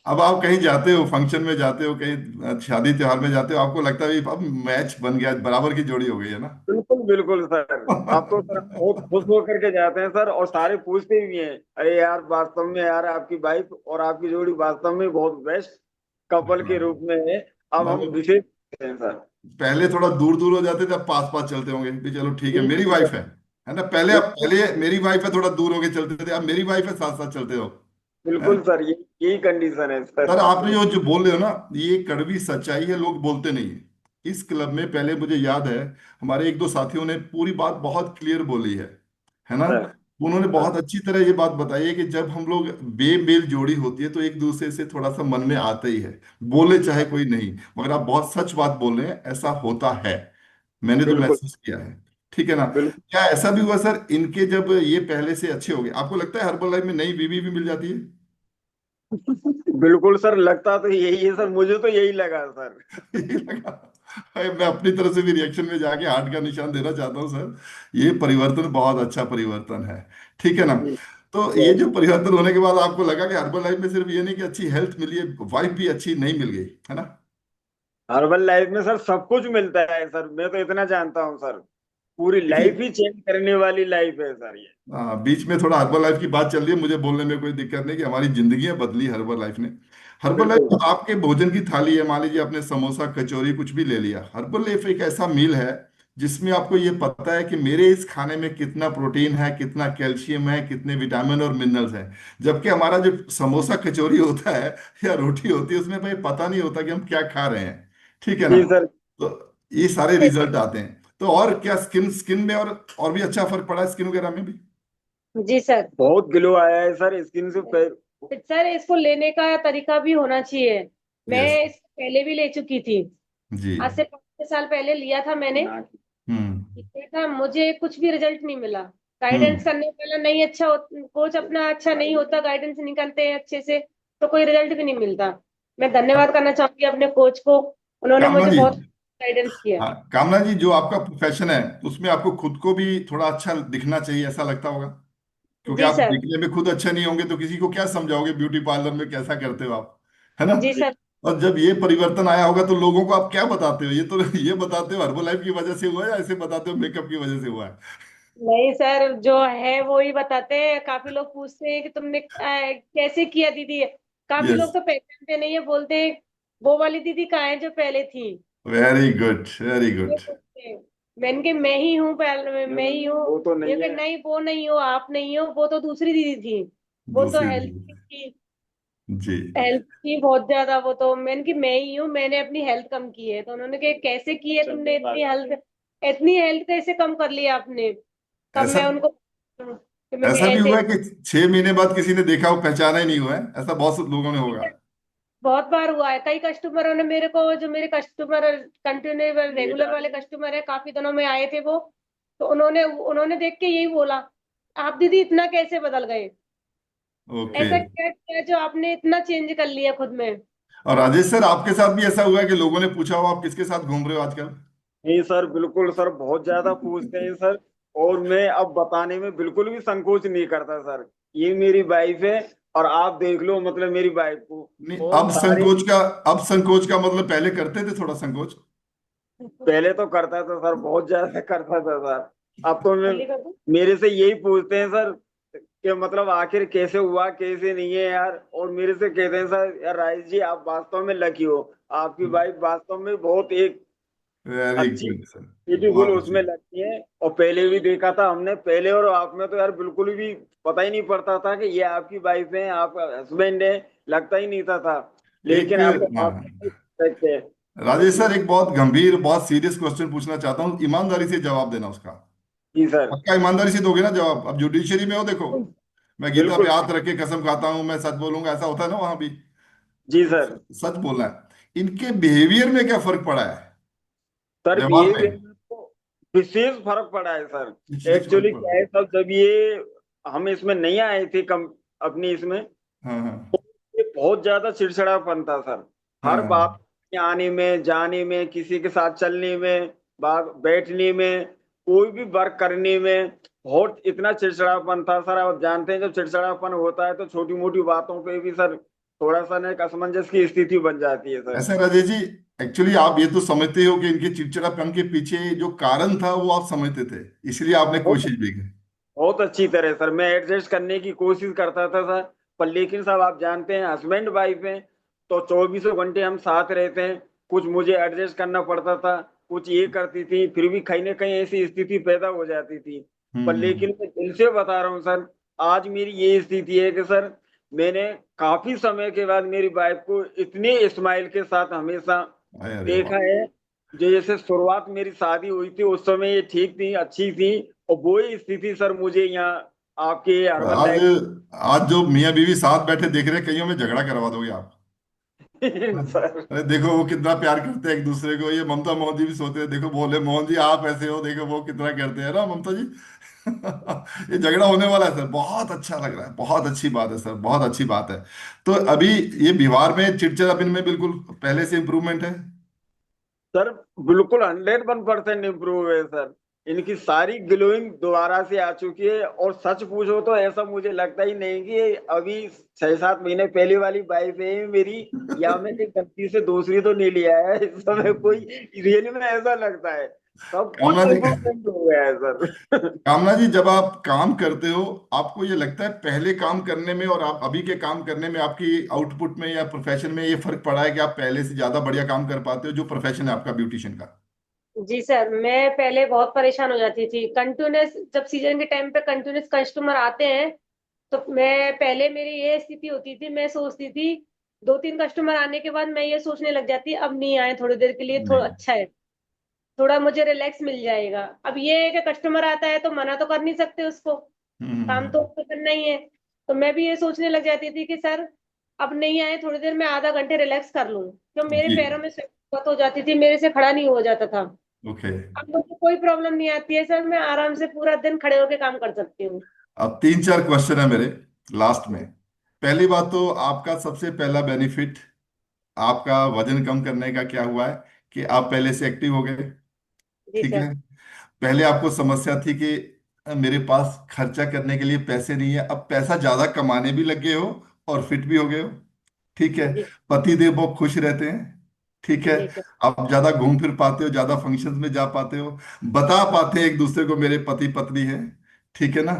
अब आप कहीं जाते हो, फंक्शन में जाते हो, कहीं शादी त्योहार में जाते हो, आपको लगता है भाई अब मैच बन गया, बराबर की जोड़ी हो गई है ना? बिल्कुल बिल्कुल सर। अब तो सर बहुत खुश होकर के जाते हैं सर, और सारे पूछते भी हैं अरे यार वास्तव में यार आपकी वाइफ और आपकी जोड़ी वास्तव में बहुत बेस्ट कपल के रूप में है। अब हम मतलब विशेष हैं सर। पहले थोड़ा दूर दूर हो जाते थे, अब पास पास चलते होंगे भी, चलो ठीक है मेरी बिल्कुल वाइफ सर, है ना। पहले अब बिल्कुल पहले मेरी वाइफ है थोड़ा दूर होके चलते थे, अब मेरी वाइफ है साथ साथ चलते हो। हैं? बिल्कुल सर, ये यही कंडीशन है सर। सर आपने जो जो बोल रहे हो ना, ये कड़वी सच्चाई है, लोग बोलते नहीं है। इस क्लब में पहले मुझे याद है हमारे एक दो साथियों ने पूरी बात बहुत क्लियर बोली है ना। सर उन्होंने हाँ, बहुत अच्छी तरह ये बात बताई है कि जब हम लोग बेमेल जोड़ी होती है तो एक दूसरे से थोड़ा सा मन में आता ही है, बोले चाहे कोई नहीं, मगर आप बहुत सच बात बोल रहे हैं, ऐसा होता है, मैंने तो बिल्कुल महसूस किया है। ठीक है ना? बिल्कुल। क्या ऐसा भी हुआ सर इनके जब ये पहले से अच्छे हो गए, आपको लगता है हर्बल लाइफ में नई बीवी भी मिल जाती है? बिल्कुल सर, लगता तो यही है सर, मुझे तो यही लगा सर। यही लगा। अरे मैं अपनी तरफ से भी रिएक्शन में जाके हार्ट का निशान देना चाहता हूँ सर, ये परिवर्तन बहुत अच्छा परिवर्तन है। ठीक है ना? तो ये जो परिवर्तन होने के बाद आपको लगा कि हर्बल लाइफ में सिर्फ ये नहीं कि अच्छी हेल्थ मिली है, वाइफ भी अच्छी नहीं मिल गई, है ना? हर्बल लाइफ में सर सब कुछ मिलता है सर, मैं तो इतना जानता हूँ सर। पूरी देखिए, लाइफ ही चेंज करने वाली लाइफ है सर ये। बीच में थोड़ा हर्बल लाइफ की बात चल रही है, मुझे बोलने में कोई दिक्कत नहीं कि हमारी जिंदगियां बदली हर्बल लाइफ ने। हर्बल लाइफ बिल्कुल। जो आपके भोजन की थाली है, मान लीजिए आपने समोसा कचौरी कुछ भी ले लिया, हर्बल लाइफ एक ऐसा मील है जिसमें आपको ये पता है कि मेरे इस खाने में कितना प्रोटीन है, कितना कैल्शियम है, कितने विटामिन और मिनरल्स हैं। जबकि हमारा जो समोसा कचौरी होता है या रोटी होती है, उसमें भाई पता नहीं होता कि हम क्या खा रहे हैं। ठीक है ना? जी सर। तो ये सारे रिजल्ट आते हैं। तो और क्या स्किन स्किन में और भी अच्छा फर्क पड़ा है स्किन वगैरह में भी? जी सर। बहुत ग्लो आया है सर स्किन से सर इसको लेने का तरीका भी होना चाहिए। मैं यस। इससे पहले भी ले चुकी थी। जी। आज से 5 साल पहले लिया था मैंने। हम्म। देखा, मुझे कुछ भी रिजल्ट नहीं मिला। हम्म। गाइडेंस करने वाला नहीं अच्छा कोच अपना अच्छा नहीं होता, गाइडेंस नहीं करते हैं अच्छे से, तो कोई रिजल्ट भी नहीं मिलता। मैं धन्यवाद करना चाहूंगी अपने कोच को। उन्होंने कामना मुझे जी। बहुत गाइडेंस किया। हाँ, कामना जी, जो आपका प्रोफेशन है उसमें आपको खुद को भी थोड़ा अच्छा दिखना चाहिए, ऐसा लगता होगा। क्योंकि जी आप सर। दिखने में खुद अच्छे नहीं होंगे तो किसी को क्या समझाओगे ब्यूटी पार्लर में कैसा करते हो आप, है ना? जी सर। और जब ये परिवर्तन आया होगा तो लोगों को आप क्या बताते हो? ये तो ये बताते हो हर्बल की वजह से हुआ है या ऐसे बताते हो मेकअप की वजह से हुआ है? नहीं सर, जो है वो ही बताते हैं। काफी लोग पूछते हैं कि तुमने कैसे किया दीदी। काफी यस। लोग तो पहचानते नहीं है, बोलते हैं वो वाली दीदी कहाँ है जो पहले थी। वेरी गुड, वेरी ये गुड। पूछते हैं। मैंने कि मैं ही हूँ, पहले मैं ही हूँ। वो तो ये नहीं कि है। नहीं वो नहीं हो, आप नहीं हो, वो तो दूसरी दीदी थी। वो तो दूसरी हेल्थ दीदी। की जी। हेल्थ की बहुत ज्यादा। वो तो मैंने कि मैं ही हूँ, मैंने अपनी हेल्थ कम की है। तो उन्होंने कहा कैसे की है तुमने इतनी हेल्थ कैसे कम कर लिया आपने। तब ऐसा मैं उनको कि मैं ऐसा भी ऐसे। हुआ है कि 6 महीने बाद किसी ने देखा वो पहचाना ही नहीं हुआ है, ऐसा बहुत लोगों ने होगा। बहुत बार हुआ है। कई कस्टमरों ने मेरे को, जो मेरे कस्टमर कंटिन्यू रेगुलर वाले कस्टमर है, काफी दिनों में आए थे वो, तो उन्होंने उन्होंने देख के यही बोला, आप दीदी इतना कैसे बदल गए। ओके। ऐसा क्या किया जो आपने इतना चेंज कर लिया खुद में। और राजेश सर, आपके साथ भी ऐसा हुआ है कि लोगों ने पूछा हो आप किसके साथ घूम रहे हो आजकल? नहीं सर, बिल्कुल सर, बहुत ज्यादा पूछते हैं सर। और मैं अब बताने में बिल्कुल भी संकोच नहीं करता सर। ये मेरी वाइफ है, और आप देख लो मतलब मेरी वाइफ को। नहीं, और सारे अब संकोच का मतलब पहले करते थे थोड़ा संकोच? पहले तो करता था सर, बहुत ज्यादा करता था सर। अब तो मैं जल्दी कर दो। मेरे से यही पूछते हैं सर कि मतलब आखिर कैसे हुआ कैसे नहीं है यार। और मेरे से कहते हैं सर, यार राइस जी आप वास्तव में लकी हो। आपकी वाइफ वास्तव में बहुत एक वेरी अच्छी गुड सर। ब्यूटीफुल बहुत उसमें अच्छी। लगती है। और पहले भी देखा था हमने, पहले और आप में तो यार बिल्कुल भी पता ही नहीं पड़ता था कि ये आपकी वाइफ है, आपका हस्बैंड है। लगता ही नहीं था। एक, लेकिन अब तो हाँ, आप सकते हैं। राजेश सर, एक बहुत गंभीर बहुत सीरियस क्वेश्चन पूछना चाहता हूँ, ईमानदारी से जवाब देना उसका। जी सर। पक्का ईमानदारी से दोगे ना जवाब? अब जुडिशरी में हो, देखो, मैं गीता पे बिल्कुल। हाथ रख के कसम खाता हूं मैं सच बोलूंगा, ऐसा होता है ना वहां भी। जी तो सर। सच बोलना है। इनके बिहेवियर में क्या फर्क पड़ा है, सर व्यवहार बिहेवियर में? में तो विशेष फर्क पड़ा है सर। विशेष फर्क एक्चुअली पड़ा? क्या है सर, जब ये हम इसमें नहीं आए थे कम अपनी इसमें, हाँ हाँ। ये बहुत ज्यादा चिड़चिड़ापन था सर। हर बात हाँ। में, आने में जाने में, किसी के साथ चलने में, बात बैठने में, कोई भी वर्क करने में बहुत इतना चिड़चिड़ापन था सर। आप जानते हैं जब चिड़चिड़ापन होता है तो छोटी मोटी बातों पे भी सर थोड़ा सा ना एक असमंजस की स्थिति बन जाती है सर। ऐसा राजेश जी, एक्चुअली आप ये तो समझते हो कि इनके चिड़चिड़ापन के पीछे जो कारण था वो आप समझते थे, इसलिए आपने बहुत कोशिश भी की। बहुत अच्छी तरह सर मैं एडजस्ट करने की कोशिश करता था सर। पर लेकिन साहब आप जानते हैं हस्बैंड वाइफ हैं, तो 24 घंटे हम साथ रहते हैं। कुछ मुझे एडजस्ट करना पड़ता था, कुछ ये करती थी, फिर भी कहीं ना कहीं ऐसी स्थिति पैदा हो जाती थी। पर लेकिन मैं दिल से बता रहा हूँ सर, आज मेरी ये स्थिति है कि सर मैंने काफी समय के बाद मेरी वाइफ को इतने स्माइल के साथ हमेशा अरे वाह। देखा है। जैसे शुरुआत मेरी शादी हुई थी उस समय ये ठीक थी, अच्छी थी। और वो ही स्थिति सर मुझे यहाँ आपके हर्बल आज लाइफ आज जो मियाँ बीवी साथ बैठे देख रहे हैं, कईयों में झगड़ा करवा दोगे आप। सर। अरे देखो वो कितना प्यार करते हैं एक दूसरे को, ये ममता मोहन जी भी सोते हैं, देखो बोले मोहन जी आप ऐसे हो, देखो वो कितना करते हैं ना ममता जी। ये झगड़ा होने वाला है सर, बहुत अच्छा लग रहा है, बहुत अच्छी बात है सर, बहुत अच्छी बात है। तो अभी ये व्यवहार में चिड़चिड़ापन में बिल्कुल पहले से इम्प्रूवमेंट है? सर बिल्कुल 101% इम्प्रूव है सर। इनकी सारी ग्लोइंग दोबारा से आ चुकी है। और सच पूछो तो ऐसा मुझे लगता ही नहीं कि ये अभी 6-7 महीने पहले वाली वाइफ है मेरी, या मैं कहीं गलती से दूसरी तो नहीं लिया है इस समय कोई। रियली में ऐसा लगता है सब कामना कुछ जी, इम्प्रूवमेंट हो गया है सर। कामना जी, जब आप काम करते हो, आपको ये लगता है पहले काम करने में और आप अभी के काम करने में आपकी आउटपुट में या प्रोफेशन में ये फर्क पड़ा है कि आप पहले से ज्यादा बढ़िया काम कर पाते हो, जो प्रोफेशन है आपका ब्यूटिशियन का? जी सर, मैं पहले बहुत परेशान हो जाती थी कंटिन्यूस, जब सीजन के टाइम पे कंटिन्यूस कस्टमर आते हैं तो मैं पहले मेरी ये स्थिति होती थी, मैं सोचती थी 2-3 कस्टमर आने के बाद मैं ये सोचने लग जाती अब नहीं आए थोड़ी देर के लिए, थोड़ा नहीं। अच्छा है, थोड़ा मुझे रिलैक्स मिल जाएगा। अब ये है कि कस्टमर आता है तो मना तो कर नहीं सकते उसको, काम तो हम्म। उसको करना ही है। तो मैं भी ये सोचने लग जाती थी कि सर अब नहीं आए, थोड़ी देर में आधा घंटे रिलैक्स कर लूं, क्यों मेरे जी। पैरों में स्वेट बहुत हो जाती थी, मेरे से खड़ा नहीं हो जाता था। ओके। अब मुझे कोई प्रॉब्लम नहीं आती है सर, मैं आराम से पूरा दिन खड़े होके काम कर सकती हूँ। अब तीन चार क्वेश्चन है मेरे लास्ट में। पहली बात तो आपका सबसे पहला बेनिफिट, आपका वजन कम करने का क्या हुआ है कि आप पहले से एक्टिव हो गए। जी ठीक सर। है। पहले आपको समस्या थी कि मेरे पास खर्चा करने के लिए पैसे नहीं है, अब पैसा ज्यादा कमाने भी लग गए हो और फिट भी हो गए हो। ठीक है। जी। पति देव बहुत खुश रहते हैं। ठीक है। जी सर। आप ज्यादा घूम फिर पाते हो, ज्यादा फंक्शंस में जा पाते हो, बता पाते हैं एक दूसरे को मेरे पति पत्नी है। ठीक है ना?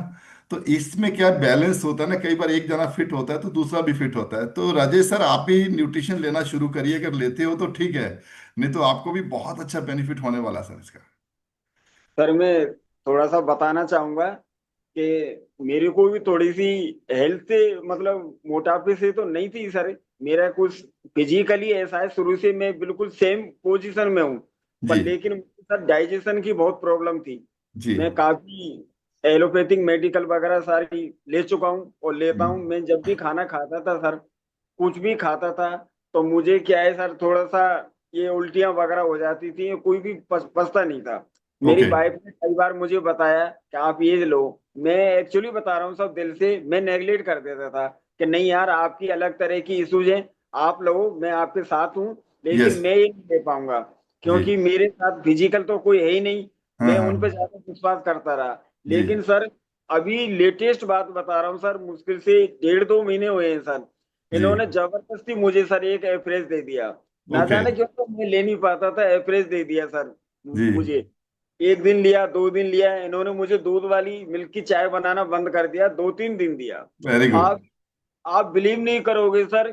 तो इसमें क्या बैलेंस होता है ना, कई बार एक जना फिट होता है तो दूसरा भी फिट होता है। तो राजेश सर, आप भी न्यूट्रिशन लेना शुरू करिए, अगर लेते हो तो ठीक है, नहीं तो आपको भी बहुत अच्छा बेनिफिट होने वाला है सर इसका। सर मैं थोड़ा सा बताना चाहूंगा कि मेरे को भी थोड़ी सी हेल्थ से मतलब मोटापे से तो नहीं थी सर। मेरा कुछ फिजिकली ऐसा है, शुरू से मैं बिल्कुल सेम पोजीशन में हूँ। पर जी। लेकिन सर डाइजेशन की बहुत प्रॉब्लम थी। जी। मैं काफी एलोपैथिक मेडिकल वगैरह सारी ले चुका हूँ और लेता हूँ। हम्म। मैं जब भी खाना खाता था सर, कुछ भी खाता था, तो मुझे क्या है सर, थोड़ा सा ये उल्टियां वगैरह हो जाती थी, कोई भी पचता नहीं था। मेरी ओके। वाइफ ने कई बार मुझे बताया कि आप ये लो। मैं एक्चुअली बता रहा हूँ सब दिल से, मैं नेगलेक्ट कर देता था कि नहीं यार, आपकी अलग तरह की इश्यूज हैं, आप लो, मैं आपके साथ हूँ, लेकिन यस। मैं ये नहीं ले पाऊंगा जी। क्योंकि मेरे साथ फिजिकल तो कोई है ही नहीं। हाँ मैं हाँ उन पर हाँ। ज्यादा विश्वास करता रहा। जी। लेकिन सर अभी लेटेस्ट बात बता रहा हूँ सर, मुश्किल से 1.5-2 महीने हुए हैं सर, जी। इन्होंने जबरदस्ती मुझे सर एक एवरेज दे दिया। ना ओके। जाने क्यों, तो मैं ले नहीं पाता था, एवरेज दे दिया सर जी। मुझे। एक दिन लिया, 2 दिन लिया, इन्होंने मुझे दूध वाली मिल्क की चाय बनाना बंद कर दिया, 2-3 दिन दिया। Very good. आप आप बिलीव नहीं करोगे सर,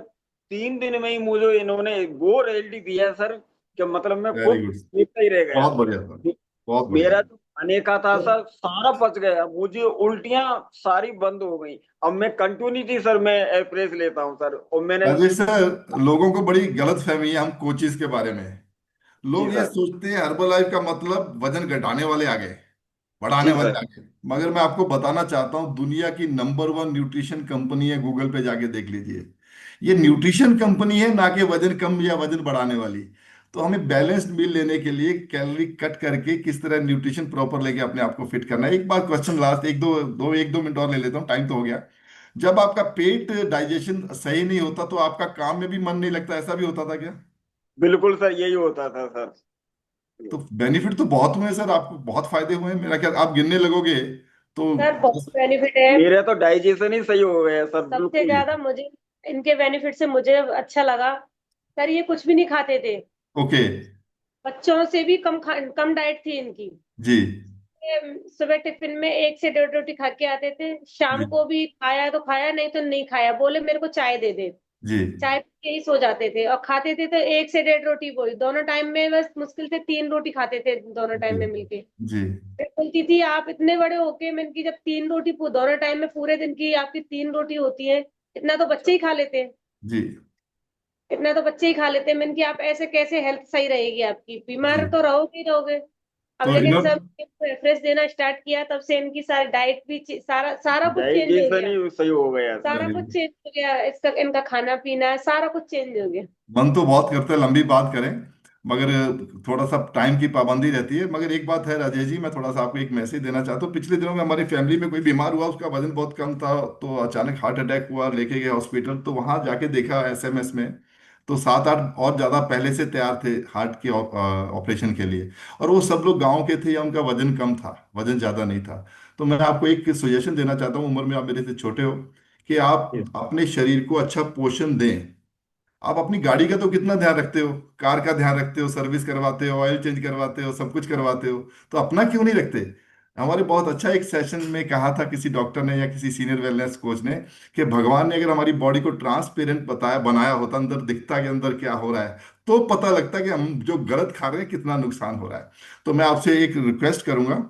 3 दिन में ही मुझे इन्होंने वो रिजल्ट दिया सर कि मतलब मैं वेरी खुद गुड। देखता ही रह गया। बहुत बढ़िया सर। बहुत बढ़िया। मेरा जो खाने का था सर सारा पच गया, मुझे उल्टियां सारी बंद हो गई। अब मैं कंटिन्यूटी सर मैं एवरेज लेता हूँ सर, और मैंने। राजेश सर, लोगों को बड़ी गलत फहमी है हम कोचिज के बारे में। जी लोग ये सर। सोचते हैं हर्बल लाइफ का मतलब वजन घटाने वाले आ गए, बढ़ाने जी वाले सर। आ गए। मगर मैं आपको बताना चाहता हूँ, दुनिया की नंबर वन न्यूट्रिशन कंपनी है, गूगल पे जाके देख लीजिए। ये न्यूट्रिशन कंपनी है, ना कि वजन कम या वजन बढ़ाने वाली। तो हमें बैलेंस्ड मील लेने के लिए कैलोरी कट करके किस तरह न्यूट्रिशन प्रॉपर लेके अपने आप को फिट करना है। एक बार क्वेश्चन लास्ट, एक दो मिनट और ले लेता हूँ, टाइम तो हो गया। जब आपका पेट डाइजेशन सही नहीं होता तो आपका काम में भी मन नहीं लगता, ऐसा भी होता था क्या? बिल्कुल सर, यही होता था सर। तो बेनिफिट तो बहुत हुए हैं सर, आपको बहुत फायदे हुए हैं, मेरा ख्याल आप गिनने लगोगे तो। सर बहुत बेनिफिट है। मेरा तो डाइजेशन ही सही हो गया सर, सबसे बिल्कुल। ज्यादा मुझे इनके बेनिफिट से मुझे अच्छा लगा, सर ये कुछ भी नहीं खाते थे, ओके। बच्चों से भी कम डाइट थी इनकी। जी। ये सुबह टिफिन में 1 से 1.5 रोटी खा के आते थे, शाम जी। को भी खाया तो खाया, नहीं तो नहीं खाया, बोले मेरे को चाय दे दे, जी। चाय पी के ही सो जाते थे। और खाते थे तो 1 से 1.5 रोटी, बोली दोनों टाइम में बस मुश्किल से 3 रोटी खाते थे दोनों जी। टाइम में मिलके। जी। मैं बोलती थी आप इतने बड़े होके, मैं इनकी जब 3 रोटी दोनों टाइम में पूरे दिन की आपकी 3 रोटी होती है, इतना तो बच्चे ही खा लेते हैं, जी। इतना तो बच्चे ही खा लेते हैं। मैंने कि आप ऐसे कैसे हेल्थ सही रहेगी आपकी, जी। बीमार तो रहोगे ही रहोगे। अब तो लेकिन सब इन्होंने फ्रेश देना स्टार्ट किया, तब से इनकी सारी डाइट भी सारा सारा कुछ चेंज हो डाइजेशन गया, ही सही हो गया सर। सारा कुछ चेंज हो गया, इसका इनका खाना पीना सारा कुछ चेंज हो गया। मन तो बहुत करते हैं लंबी बात करें, मगर थोड़ा सा टाइम की पाबंदी रहती है। मगर एक बात है राजेश जी, मैं थोड़ा सा आपको एक मैसेज देना चाहता हूँ। पिछले दिनों में हमारी फैमिली में कोई बीमार हुआ, उसका वजन बहुत कम था, तो अचानक हार्ट अटैक हुआ, लेके गए हॉस्पिटल, तो वहां जाके देखा एसएमएस में, तो 7-8 और ज्यादा पहले से तैयार थे हार्ट के ऑपरेशन के लिए। और वो सब लोग गांव के थे या उनका वजन कम था, वजन ज्यादा नहीं था। तो मैं आपको एक सजेशन देना चाहता हूँ, उम्र में आप मेरे से छोटे हो, कि आप अपने शरीर को अच्छा पोषण दें। आप अपनी गाड़ी का तो कितना ध्यान रखते हो, कार का ध्यान रखते हो, सर्विस करवाते हो, ऑयल चेंज करवाते हो, सब कुछ करवाते हो, तो अपना क्यों नहीं रखते? हमारे बहुत अच्छा एक सेशन में कहा था किसी डॉक्टर ने या किसी सीनियर वेलनेस कोच ने कि भगवान ने अगर हमारी बॉडी को ट्रांसपेरेंट बताया बनाया होता, अंदर दिखता कि अंदर क्या हो रहा है, तो पता लगता कि हम जो गलत खा रहे हैं कितना नुकसान हो रहा है। तो मैं आपसे एक रिक्वेस्ट करूंगा,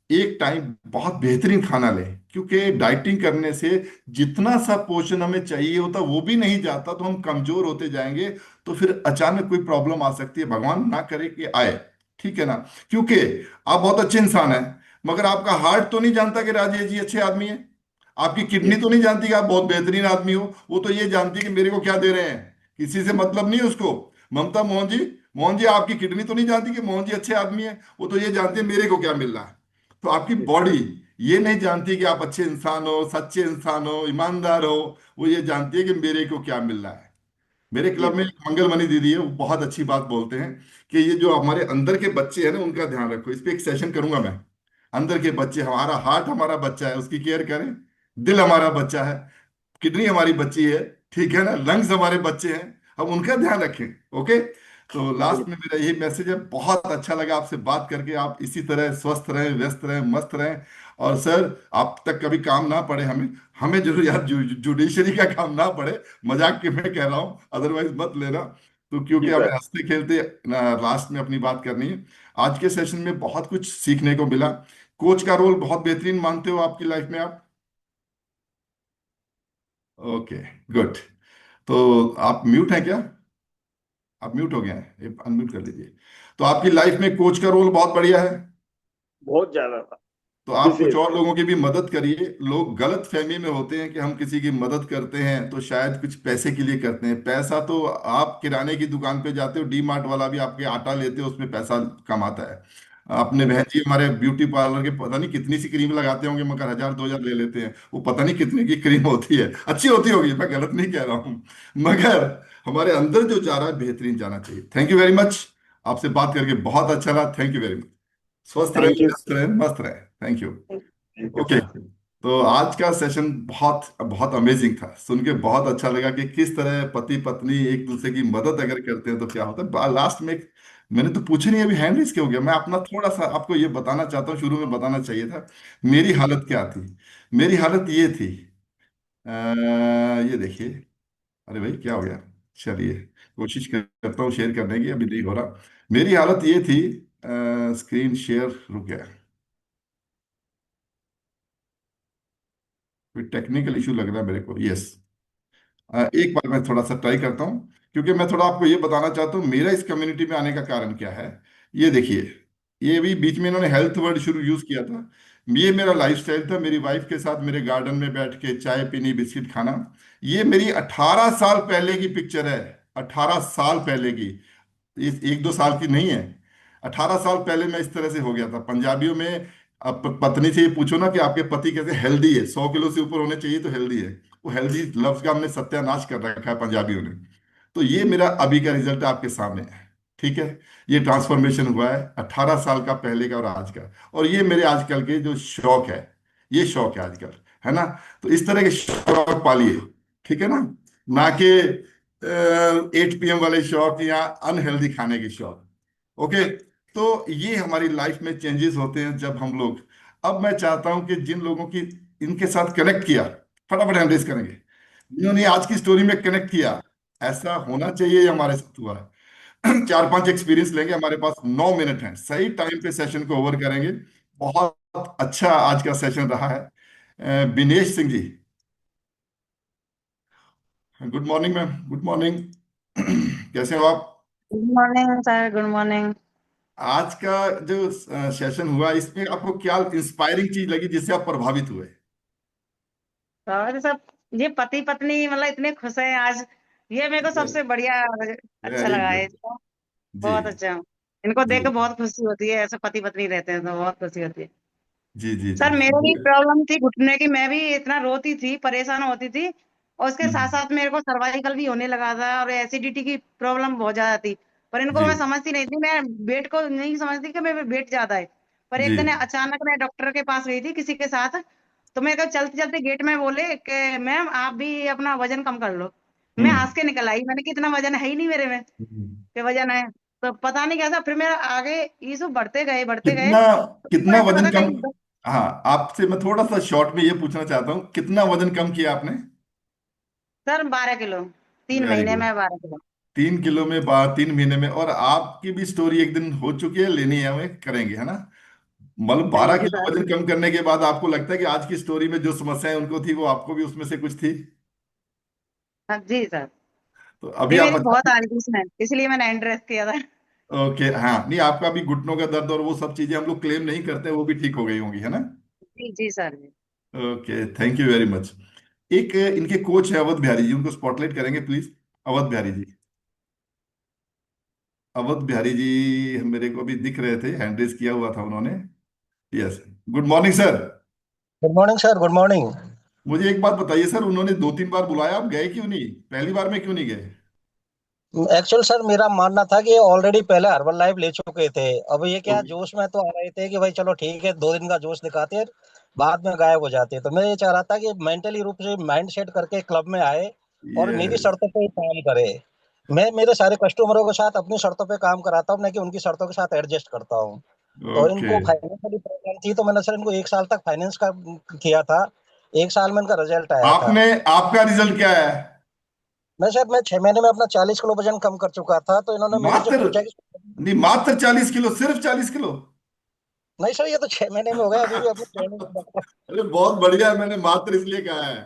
एक टाइम बहुत बेहतरीन खाना लें, क्योंकि डाइटिंग करने से जितना सा पोषण हमें चाहिए होता वो भी नहीं जाता, तो हम कमजोर होते जाएंगे। तो फिर अचानक कोई प्रॉब्लम आ सकती है, भगवान ना करे कि आए, ठीक है ना? क्योंकि आप बहुत अच्छे इंसान हैं, मगर आपका हार्ट तो नहीं जानता कि राजेश जी अच्छे आदमी हैं। आपकी किडनी जी तो नहीं जानती कि आप बहुत बेहतरीन आदमी हो। वो तो ये जानती है कि मेरे को क्या दे रहे हैं, किसी से मतलब नहीं है उसको। ममता, मोहन जी, मोहन जी, आपकी किडनी तो नहीं जानती कि मोहन जी अच्छे आदमी हैं, वो तो ये जानती है मेरे को क्या मिल रहा है। तो आपकी जी सर। बॉडी ये नहीं जानती कि आप अच्छे इंसान हो, सच्चे इंसान हो, ईमानदार हो। वो ये जानती है कि मेरे को क्या मिल रहा है। मेरे जी क्लब में सर। एक मंगलमणि दीदी है, वो बहुत अच्छी बात बोलते हैं कि ये जो हमारे अंदर के बच्चे हैं ना, उनका ध्यान रखो। इस पे एक सेशन करूंगा मैं। अंदर के बच्चे, हमारा हार्ट हमारा बच्चा है, उसकी केयर करें। दिल हमारा बच्चा है, किडनी हमारी बच्ची है, ठीक है ना? लंग्स हमारे बच्चे हैं, हम उनका ध्यान रखें। ओके। तो लास्ट में बिल्कुल। मेरा यही मैसेज है, बहुत अच्छा लगा आपसे बात करके। आप इसी तरह स्वस्थ रहें, व्यस्त रहें, मस्त रहें। और सर, आप तक कभी काम ना पड़े हमें, हमें जरूर यार जुडिशरी का काम ना पड़े। मजाक के मैं कह रहा हूँ, अदरवाइज मत लेना। तो क्योंकि जी हमें सर। हंसते खेलते लास्ट में अपनी बात करनी है। आज के सेशन में बहुत कुछ सीखने को मिला। कोच का रोल बहुत बेहतरीन मानते हो आपकी लाइफ में आप? Okay, good. तो आप म्यूट हैं क्या? आप म्यूट हो गए हैं, अनम्यूट कर लीजिए। तो आपकी लाइफ में कोच का रोल बहुत बढ़िया है। बहुत ज्यादा था। तो आप कुछ विशेष। और लोगों की भी मदद करिए। लोग गलत फहमी में होते हैं कि हम किसी की मदद करते हैं तो शायद कुछ पैसे के लिए करते हैं। पैसा तो, आप किराने की दुकान पे जाते हो, डी मार्ट वाला भी आपके आटा लेते हो, उसमें पैसा कमाता है। अपने जी बहन सर। जी हमारे ब्यूटी पार्लर के पता नहीं कितनी सी क्रीम लगाते होंगे, मगर 1000 2000 ले लेते हैं। वो पता नहीं कितने की क्रीम होती है, अच्छी होती होगी, मैं गलत नहीं कह रहा हूँ। मगर हमारे अंदर जो जा रहा है बेहतरीन जाना चाहिए। Thank you very much. आपसे बात करके बहुत अच्छा लगा। Thank you very much. स्वस्थ रहे, थैंक यू। व्यस्त रहे, मस्त रहे। Thank you. Thank you okay. Sir. तो आज का सेशन बहुत बहुत अमेजिंग था, सुन के बहुत अच्छा लगा कि किस तरह पति पत्नी एक दूसरे की मदद अगर करते हैं तो क्या होता है। लास्ट में मैंने तो पूछा नहीं, अभी हैंड रेस क्यों हो गया? मैं अपना थोड़ा सा आपको ये बताना चाहता हूँ, शुरू में बताना चाहिए था। मेरी हालत क्या थी? मेरी हालत ये थी, ये देखिए। अरे भाई, क्या हो गया? चलिए, कोशिश करता हूँ शेयर करने की, अभी नहीं हो रहा। मेरी हालत ये थी, स्क्रीन शेयर रुक गया, कोई टेक्निकल इशू लग रहा है मेरे को। यस, एक बार मैं थोड़ा सा ट्राई करता हूँ, क्योंकि मैं थोड़ा आपको ये बताना चाहता हूँ मेरा इस कम्युनिटी में आने का कारण क्या है। ये देखिए, ये भी बीच में इन्होंने हेल्थ वर्ड शुरू यूज किया था। ये मेरा लाइफस्टाइल था, मेरी वाइफ के साथ मेरे गार्डन में बैठ के चाय पीनी, बिस्किट खाना। ये मेरी 18 साल पहले की पिक्चर है, 18 साल पहले की। इस 1 2 साल की नहीं है। 18 साल पहले मैं इस तरह से हो गया था। पंजाबियों में अब पत्नी से ये पूछो ना कि आपके पति कैसे हेल्दी है, 100 किलो से ऊपर होने चाहिए तो हेल्दी है। वो हेल्दी लफ्ज का हमने सत्यानाश कर रखा है पंजाबियों ने। तो ये मेरा अभी का रिजल्ट आपके सामने है, ठीक है? ये ट्रांसफॉर्मेशन हुआ है 18 साल का पहले का और आज का। और ये मेरे आजकल के जो शौक है, ये शौक है आजकल, है ना? तो इस तरह के शौक पालिए, ठीक है ना? ना कि 8 PM वाले शौक या अनहेल्दी खाने के शौक। ओके। तो ये हमारी लाइफ में चेंजेस होते हैं जब हम लोग, अब मैं चाहता हूं कि जिन लोगों की इनके साथ कनेक्ट किया, फटाफट हैंड रेस करेंगे। जिन्होंने आज की स्टोरी में कनेक्ट किया, ऐसा होना चाहिए, ये हमारे साथ हुआ है। 4 5 एक्सपीरियंस लेंगे, हमारे पास 9 मिनट हैं, सही टाइम पे सेशन को ओवर करेंगे। बहुत अच्छा आज का सेशन रहा है। Dinesh Singh ji, good morning ma'am, good morning. कैसे हो आप? Good morning sir, good morning. आज का जो सेशन हुआ, इसमें आपको क्या इंस्पायरिंग चीज लगी जिससे आप प्रभावित हुए? और सब, ये पति पत्नी मतलब इतने खुश हैं आज, ये मेरे को सबसे बढ़िया अच्छा वेरी लगा है गुड। इसको। जी बहुत अच्छा। इनको देख के जी बहुत खुशी होती है, ऐसे पति पत्नी रहते हैं तो बहुत खुशी होती है। जी जी जी। सर मेरे भी प्रॉब्लम थी घुटने की, मैं भी इतना रोती थी, परेशान होती थी। और उसके साथ हम्म, साथ मेरे को सर्वाइकल भी होने लगा था और एसिडिटी की प्रॉब्लम बहुत ज्यादा थी। पर इनको जी मैं समझती नहीं थी, मैं वेट को नहीं समझती कि मेरे वेट ज्यादा है। पर जी एक दिन अचानक मैं डॉक्टर के पास गई थी किसी के साथ। तो मेरे को चलते चलते गेट में बोले कि मैम आप भी अपना वजन कम कर लो। मैं हम्म हंस के निकल आई, मैंने कि इतना वजन है ही नहीं मेरे में हम्म। कि वजन है। तो पता नहीं कैसा फिर मेरा आगे ये सब बढ़ते गए बढ़ते गए, कितना तो मेरे को कितना ऐसा वजन लगा कम? कहीं। हाँ, आपसे मैं थोड़ा सा शॉर्ट में ये पूछना चाहता हूँ, कितना वजन कम किया आपने? सर 12 किलो, 3 महीने वेरी गुड। में 12 किलो। 3 किलो में 3 महीने में। और आपकी भी स्टोरी एक दिन हो चुकी है, लेनी है हमें, करेंगे, है ना? मतलब बारह थैंक यू किलो सर। वजन कम करने के बाद आपको लगता है कि आज की स्टोरी में जो समस्याएं उनको थी वो आपको भी उसमें से कुछ थी? हाँ जी सर, तो अभी ये आप मेरी बता। बहुत आदमी है, इसलिए मैंने एंड्रेस किया था। ओके, हाँ, नहीं, आपका भी घुटनों का दर्द और वो सब चीजें हम लोग क्लेम नहीं करते, वो भी ठीक हो गई होंगी, है ना? जी जी सर जी। Okay, thank you very much. एक इनके कोच है अवध बिहारी जी, उनको स्पॉटलाइट करेंगे प्लीज। अवध बिहारी जी। अवध बिहारी जी मेरे को अभी दिख रहे थे, हैंड रेज किया हुआ था उन्होंने। Yes. Good morning sir. Good morning sir, good morning. मुझे एक बात बताइए सर, उन्होंने 2-3 बार बुलाया, आप गए क्यों नहीं? पहली बार में क्यों नहीं गए? एक्चुअल सर मेरा मानना था कि ये ऑलरेडी पहले हर्बल लाइफ ले चुके थे। अब ये क्या ओके। जोश में तो आ रहे थे कि भाई चलो ठीक है, 2 दिन का जोश दिखाते हैं, बाद में गायब हो जाते हैं। तो मैं ये चाह रहा था कि मेंटली रूप से माइंड सेट करके क्लब में आए और मेरी यस। शर्तों पे ही काम करे। मैं मेरे सारे कस्टमरों के साथ अपनी शर्तों पे काम कराता हूँ, ना कि उनकी शर्तों के साथ एडजस्ट करता हूँ। तो ओके। इनको फाइनेंशियली प्रॉब्लम थी, तो मैंने सर इनको 1 साल तक फाइनेंस का किया था। 1 साल में इनका रिजल्ट आया था। आपने आपका रिजल्ट क्या है? मैं 6 महीने में अपना 40 किलो वजन कम कर चुका था। तो इन्होंने मेरे से मात्र, पूछा कि नहीं, मात्र 40 किलो, सिर्फ 40 किलो? नहीं सर, ये तो 6 महीने में हो गया, अभी भी अपनी ट्रेनिंग में बैठा अरे बहुत बढ़िया है, मैंने मात्र इसलिए कहा है।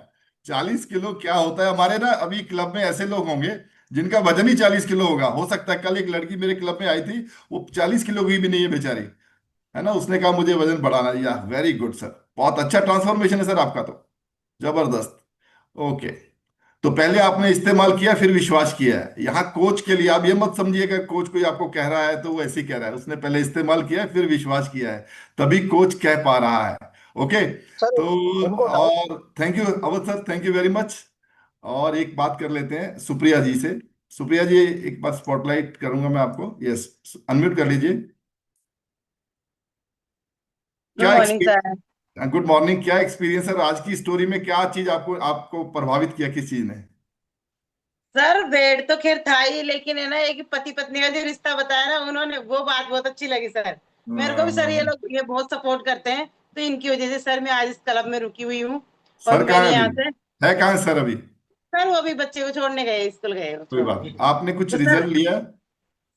40 किलो क्या होता है? हमारे ना अभी क्लब में ऐसे लोग होंगे जिनका वजन ही 40 किलो होगा, हो सकता है। कल एक लड़की मेरे क्लब में आई थी, वो 40 किलो की भी नहीं है बेचारी, है ना? उसने कहा मुझे वजन बढ़ाना है। या वेरी गुड सर, बहुत अच्छा ट्रांसफॉर्मेशन है सर आपका तो, जबरदस्त। ओके। तो पहले आपने इस्तेमाल किया, फिर विश्वास किया है। यहाँ कोच के लिए आप ये मत समझिएगा कोच कोई आपको कह रहा है तो वो ऐसे ही कह रहा है, उसने पहले इस्तेमाल किया है, फिर विश्वास किया है, तभी कोच कह पा रहा है। ओके। सर तो इनको डाउट। और thank you Awadh sir, thank you very much. और एक बात कर लेते हैं सुप्रिया जी से। सुप्रिया जी, एक बार स्पॉटलाइट करूंगा मैं आपको। यस, अनम्यूट कर लीजिए। गुड क्या morning sir. Experience? Good morning. क्या एक्सपीरियंस है आज की स्टोरी में? क्या चीज आपको आपको प्रभावित किया, किस चीज ने? सर बेड तो खैर था ही, लेकिन है ना एक पति पत्नी का जो रिश्ता बताया ना उन्होंने, वो बात बहुत अच्छी लगी सर। मेरे को भी सर ये अम, लोग ये बहुत सपोर्ट करते हैं, तो इनकी वजह से सर मैं आज इस क्लब में रुकी हुई हूँ। और सर कहाँ है मैंने अभी? यहाँ से, है कहाँ है सर अभी? सर वो भी बच्चे को छोड़ने गए, स्कूल गए वो कोई छोड़ बात के। नहीं, आपने कुछ तो सर, रिजल्ट लिया?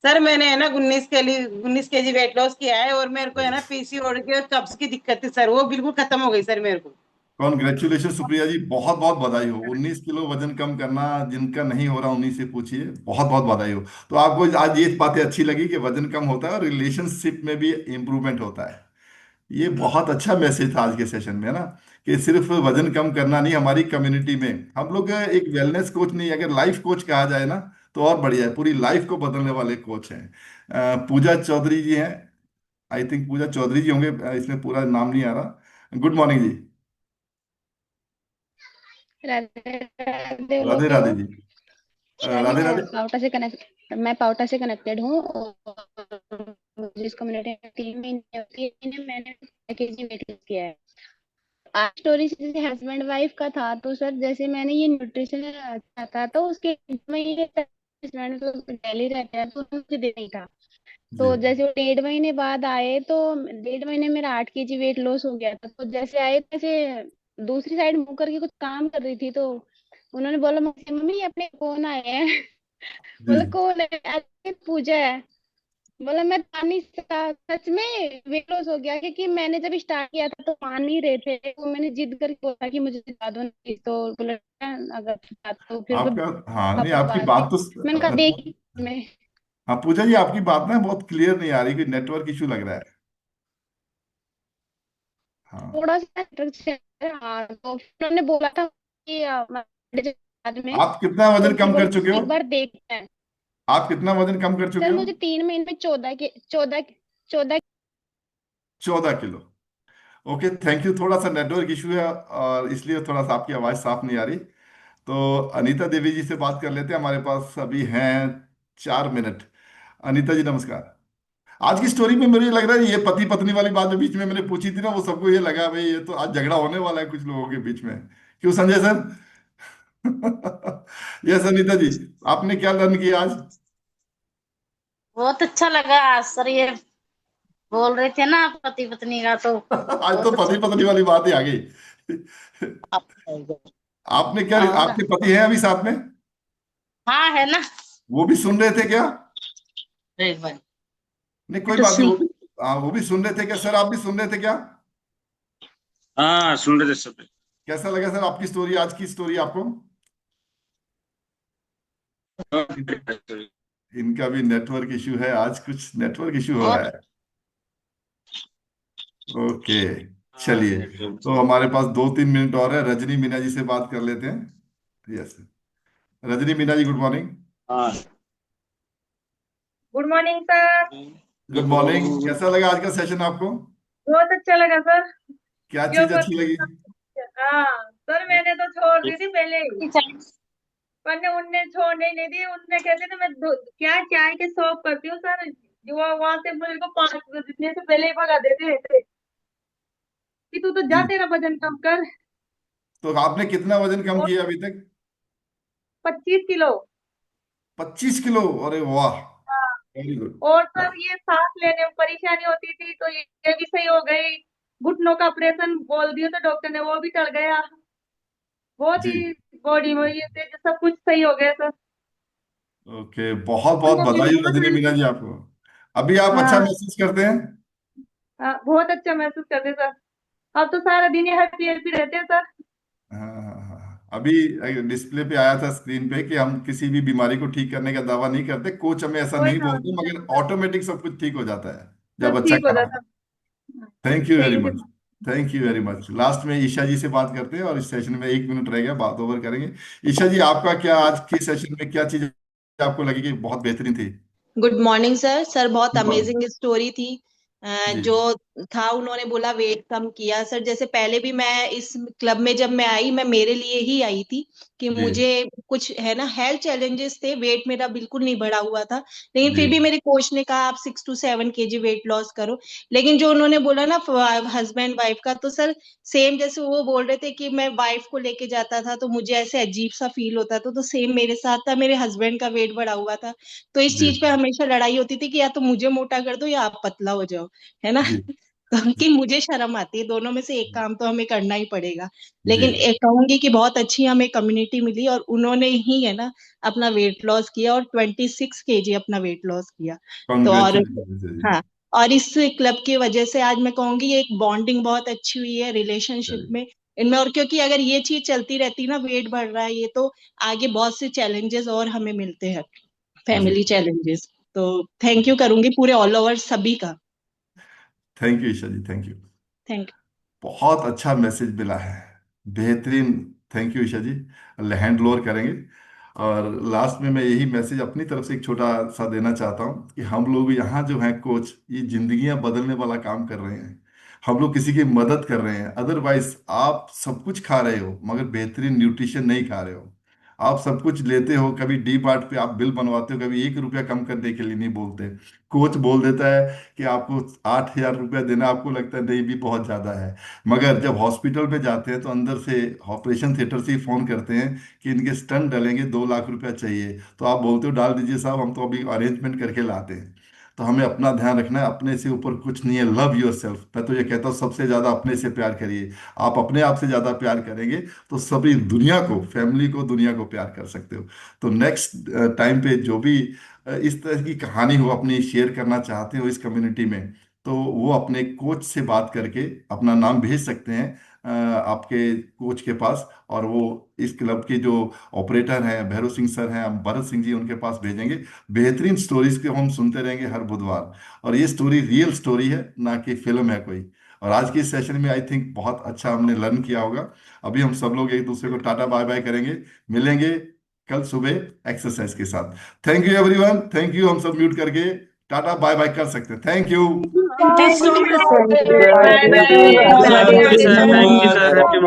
सर मैंने है ना 19 केजी वेट लॉस किया है, और मेरे को है ना पीसीओडी की और कब्ज की दिक्कत थी सर, वो बिल्कुल खत्म हो गई सर मेरे को। कॉन्ग्रेचुलेशन सुप्रिया जी, बहुत बहुत बधाई हो। 19 किलो वजन कम करना, जिनका नहीं हो रहा उन्हीं से पूछिए, बहुत बहुत बधाई हो। तो आपको आज ये बातें अच्छी लगी कि वजन कम होता है और रिलेशनशिप में भी इंप्रूवमेंट होता है। ये बहुत अच्छा मैसेज था आज के सेशन में, है ना? कि सिर्फ वजन कम करना नहीं, हमारी कम्युनिटी में हम लोग एक वेलनेस कोच नहीं, अगर लाइफ कोच कहा जाए ना तो और बढ़िया है। पूरी लाइफ को बदलने वाले कोच हैं। पूजा चौधरी जी हैं, आई थिंक पूजा चौधरी जी होंगे, इसमें पूरा नाम नहीं आ रहा। गुड मॉर्निंग जी। राधे राधे राधे राधे जी। राधे राधे। मैं पाउटा से कनेक्टेड हूँ, और जिस कम्युनिटी में 3 महीने होती है, मैंने 5 केजी वेट लॉस किया है। आज स्टोरी जैसे हस्बैंड वाइफ का था, तो सर जैसे मैंने ये न्यूट्रिशन अच्छा था, तो उसके महीने हस्बैंड तो दिल्ली रहते हैं, तो मुझे दे नहीं था। जी। तो जैसे वो 1.5 महीने बाद आए, तो 1.5 महीने में मेरा 8 केजी वेट लॉस हो गया था। तो जैसे आए, तैसे दूसरी साइड मुंह करके कुछ काम कर रही थी, तो उन्होंने बोला मुझसे, मम्मी ये अपने कौन आए हैं? जी। बोला कौन है? अरे पूजा है। बोला मैं मान नहीं सकता, सच में वेट लॉस हो गया, क्योंकि मैंने जब स्टार्ट किया था तो मान नहीं रहे थे, तो मैंने जिद करके बोला कि मुझे दिला दो नहीं, तो बोला अगर तो फिर तो आपका, हाँ, नहीं, हफ्ते आपकी बाद बात ही। तो मैंने कहा देखी मैं। हाँ पूजा जी, आपकी बात ना बहुत क्लियर नहीं आ रही, कोई नेटवर्क इशू लग रहा है। हाँ। थोड़ा सा हाँ, तो फिर उन्होंने बोला था कि बाद में, आप कितना तो वजन फिर कम कर बोला चुके हो? एक बार देखते हैं। आप कितना वजन कम कर चुके सर हो? मुझे 3 महीने में 14 14 किलो। Okay, thank you. थोड़ा सा नेटवर्क इशू है और इसलिए थोड़ा सा आपकी आवाज़ साफ नहीं आ रही। तो अनीता देवी जी से बात कर लेते हैं, हमारे पास अभी हैं 4 मिनट। अनीता जी नमस्कार। आज की स्टोरी में मुझे लग रहा है ये पति पत्नी वाली बात जो बीच में मैंने पूछी थी ना, वो सबको ये लगा भाई ये तो आज झगड़ा होने वाला है कुछ लोगों के बीच में। क्यों संजय सर? यस अनीता जी, आपने क्या लर्न किया आज? बहुत अच्छा लगा सर, ये बोल रहे थे ना पति पत्नी का, तो आज तो बहुत अच्छा पति पत्नी वाली बात ही आ गई। आपने क्या, और आपके पति हैं अभी साथ में? हाँ है ना। वो भी सुन रहे थे क्या? एक बार नहीं कोई तो बात नहीं, सुन। वो भी, हाँ वो भी सुन रहे थे क्या? सर आप भी सुन रहे थे क्या? हाँ सुन रहे थे सब। कैसा लगा सर आपकी स्टोरी, आज की स्टोरी आपको? इनका भी नेटवर्क इशू है आज, कुछ नेटवर्क इशू हो रहा और है। ओके, चलिए। तो हमारे पास 2-3 मिनट और है, रजनी मीना जी से बात कर लेते हैं। Yes, Rajni Meena ji, good morning. हाँ good morning sir. Good morning, कैसा लगा आज का सेशन आपको? बहुत अच्छा लगा सर। क्या क्यों चीज पर अच्छी लगी? हाँ सर, मैंने तो छोड़ दी थी पहले ही, पर ने उनने छोड़ने ही नहीं दी। उनने कहते थे मैं क्या चाय के शॉप करती हूँ सर, जो वहां से मुझे को 5 बजने से पहले ही भगा देते थे कि तू तो जा, जी, तेरा वजन कम कर। तो आपने कितना वजन कम और किया अभी तक? 25 किलो। 25 किलो, अरे वाह, हाँ। Very good. और सर ये सांस लेने में परेशानी होती थी, तो ये भी सही हो गई। घुटनों का ऑपरेशन बोल दिया तो डॉक्टर ने, वो भी टल गया। बहुत जी, ही बॉडी में ये थे, सब कुछ सही हो गया सर। ओके, बहुत बहुत उनको भी बधाई बहुत रजनी मीना जी आपको। अभी आप अच्छा हाँ महसूस करते हैं? हाँ, बहुत अच्छा महसूस करते सर। अब तो सारा दिन ही हैप्पी हैप्पी रहते हैं सर। हाँ हाँ, हाँ। अभी डिस्प्ले पे आया था स्क्रीन पे कि हम किसी भी बीमारी को ठीक करने का दावा नहीं करते, कोच हमें ऐसा कोई नहीं दावा बोलते, नहीं मगर करता। ऑटोमेटिक सब कुछ ठीक हो जाता है जब सब अच्छा ठीक हो खाना जाता। खाते। Thank you very thank much. You. Thank you very much. Last में ईशा जी से बात करते हैं और इस सेशन में 1 मिनट रह गया, बात ओवर करेंगे। ईशा जी, आपका क्या आज के सेशन में क्या चीज आपको लगी कि बहुत बेहतरीन थी? Good morning sir. सर बहुत गुड मॉर्निंग। अमेजिंग स्टोरी थी। जी जो था उन्होंने बोला वेट कम किया। सर जैसे पहले भी मैं इस क्लब में जब मैं आई, मैं मेरे लिए ही आई थी कि जी मुझे कुछ है ना हेल्थ चैलेंजेस थे, वेट मेरा बिल्कुल नहीं बढ़ा हुआ था। लेकिन जी फिर भी मेरे कोच ने कहा आप 6 to 7 kg वेट लॉस करो। लेकिन जो उन्होंने बोला ना हस्बैंड वाइफ का, तो सर सेम जैसे वो बोल रहे थे कि मैं वाइफ को लेके जाता था तो मुझे ऐसे अजीब सा फील होता था, तो सेम मेरे साथ था। मेरे हस्बैंड का वेट बढ़ा हुआ था, तो इस जी चीज पे हमेशा लड़ाई होती थी कि या तो मुझे मोटा कर दो या आप पतला हो जाओ, है ना। जी तो कि मुझे शर्म आती है, दोनों में से एक काम तो हमें करना ही पड़ेगा। जी, लेकिन एक कहूंगी कि बहुत अच्छी हमें कम्युनिटी मिली और उन्होंने ही है ना अपना वेट लॉस किया और 26 kg अपना वेट लॉस किया। तो और कॉन्ग्रेचुलेशन जी। हाँ, और इस क्लब की वजह से आज मैं कहूंगी एक बॉन्डिंग बहुत अच्छी हुई है रिलेशनशिप जी में इनमें। और क्योंकि अगर ये चीज चलती रहती ना, वेट बढ़ रहा है ये, तो आगे बहुत से चैलेंजेस और हमें मिलते हैं, जी, फैमिली चैलेंजेस। तो थैंक यू करूंगी पूरे ऑल ओवर सभी का। Thank you Isha ji, thank you. Thank बहुत अच्छा मैसेज मिला है, बेहतरीन। Thank you Isha ji, hand lower करेंगे। और लास्ट में मैं यही मैसेज अपनी तरफ से एक छोटा सा देना चाहता हूँ कि हम लोग यहाँ जो हैं कोच, ये जिंदगियां बदलने वाला काम कर रहे हैं। हम लोग किसी की मदद कर रहे हैं। अदरवाइज आप सब कुछ खा रहे हो मगर बेहतरीन न्यूट्रिशन नहीं खा रहे हो। आप सब कुछ लेते हो, कभी डी मार्ट पे आप बिल बनवाते हो, कभी 1 रुपया कम करने के लिए नहीं बोलते। कोच बोल देता है कि आपको 8,000 रुपया देना, आपको लगता है नहीं भी बहुत ज़्यादा है। मगर जब हॉस्पिटल में जाते हैं तो अंदर से ऑपरेशन थिएटर से ही फ़ोन करते हैं कि इनके स्टंट डलेंगे, 2 लाख रुपया चाहिए। तो आप बोलते हो डाल दीजिए साहब, हम तो अभी अरेंजमेंट करके लाते हैं। तो हमें अपना ध्यान रखना है, अपने से ऊपर कुछ नहीं है। लव योर सेल्फ, मैं तो ये कहता हूँ सबसे ज़्यादा अपने से प्यार करिए। आप अपने आप से ज़्यादा प्यार करेंगे तो सभी दुनिया को, फैमिली को, दुनिया को प्यार कर सकते हो। तो नेक्स्ट टाइम पे जो भी इस तरह की कहानी हो अपनी शेयर करना चाहते हो इस कम्युनिटी में, तो वो अपने कोच से बात करके अपना नाम भेज सकते हैं आपके कोच के पास। और वो इस क्लब के जो ऑपरेटर हैं, भैरव सिंह सर हैं, हम भरत सिंह जी, उनके पास भेजेंगे। बेहतरीन स्टोरीज के हम सुनते रहेंगे हर बुधवार। और ये स्टोरी रियल स्टोरी है, ना कि फिल्म है कोई। और आज के सेशन में आई थिंक बहुत अच्छा हमने लर्न किया होगा। अभी हम सब लोग एक दूसरे को टाटा बाय बाय करेंगे, मिलेंगे कल सुबह एक्सरसाइज के साथ। Thank you everyone, thank you. हम सब म्यूट करके टाटा बाय बाय कर सकते हैं। Thank you. Thank you so much thank you sir. Sir. Thank you bye sir, bye. Thank you happy sir, morning. Thank you sir, happy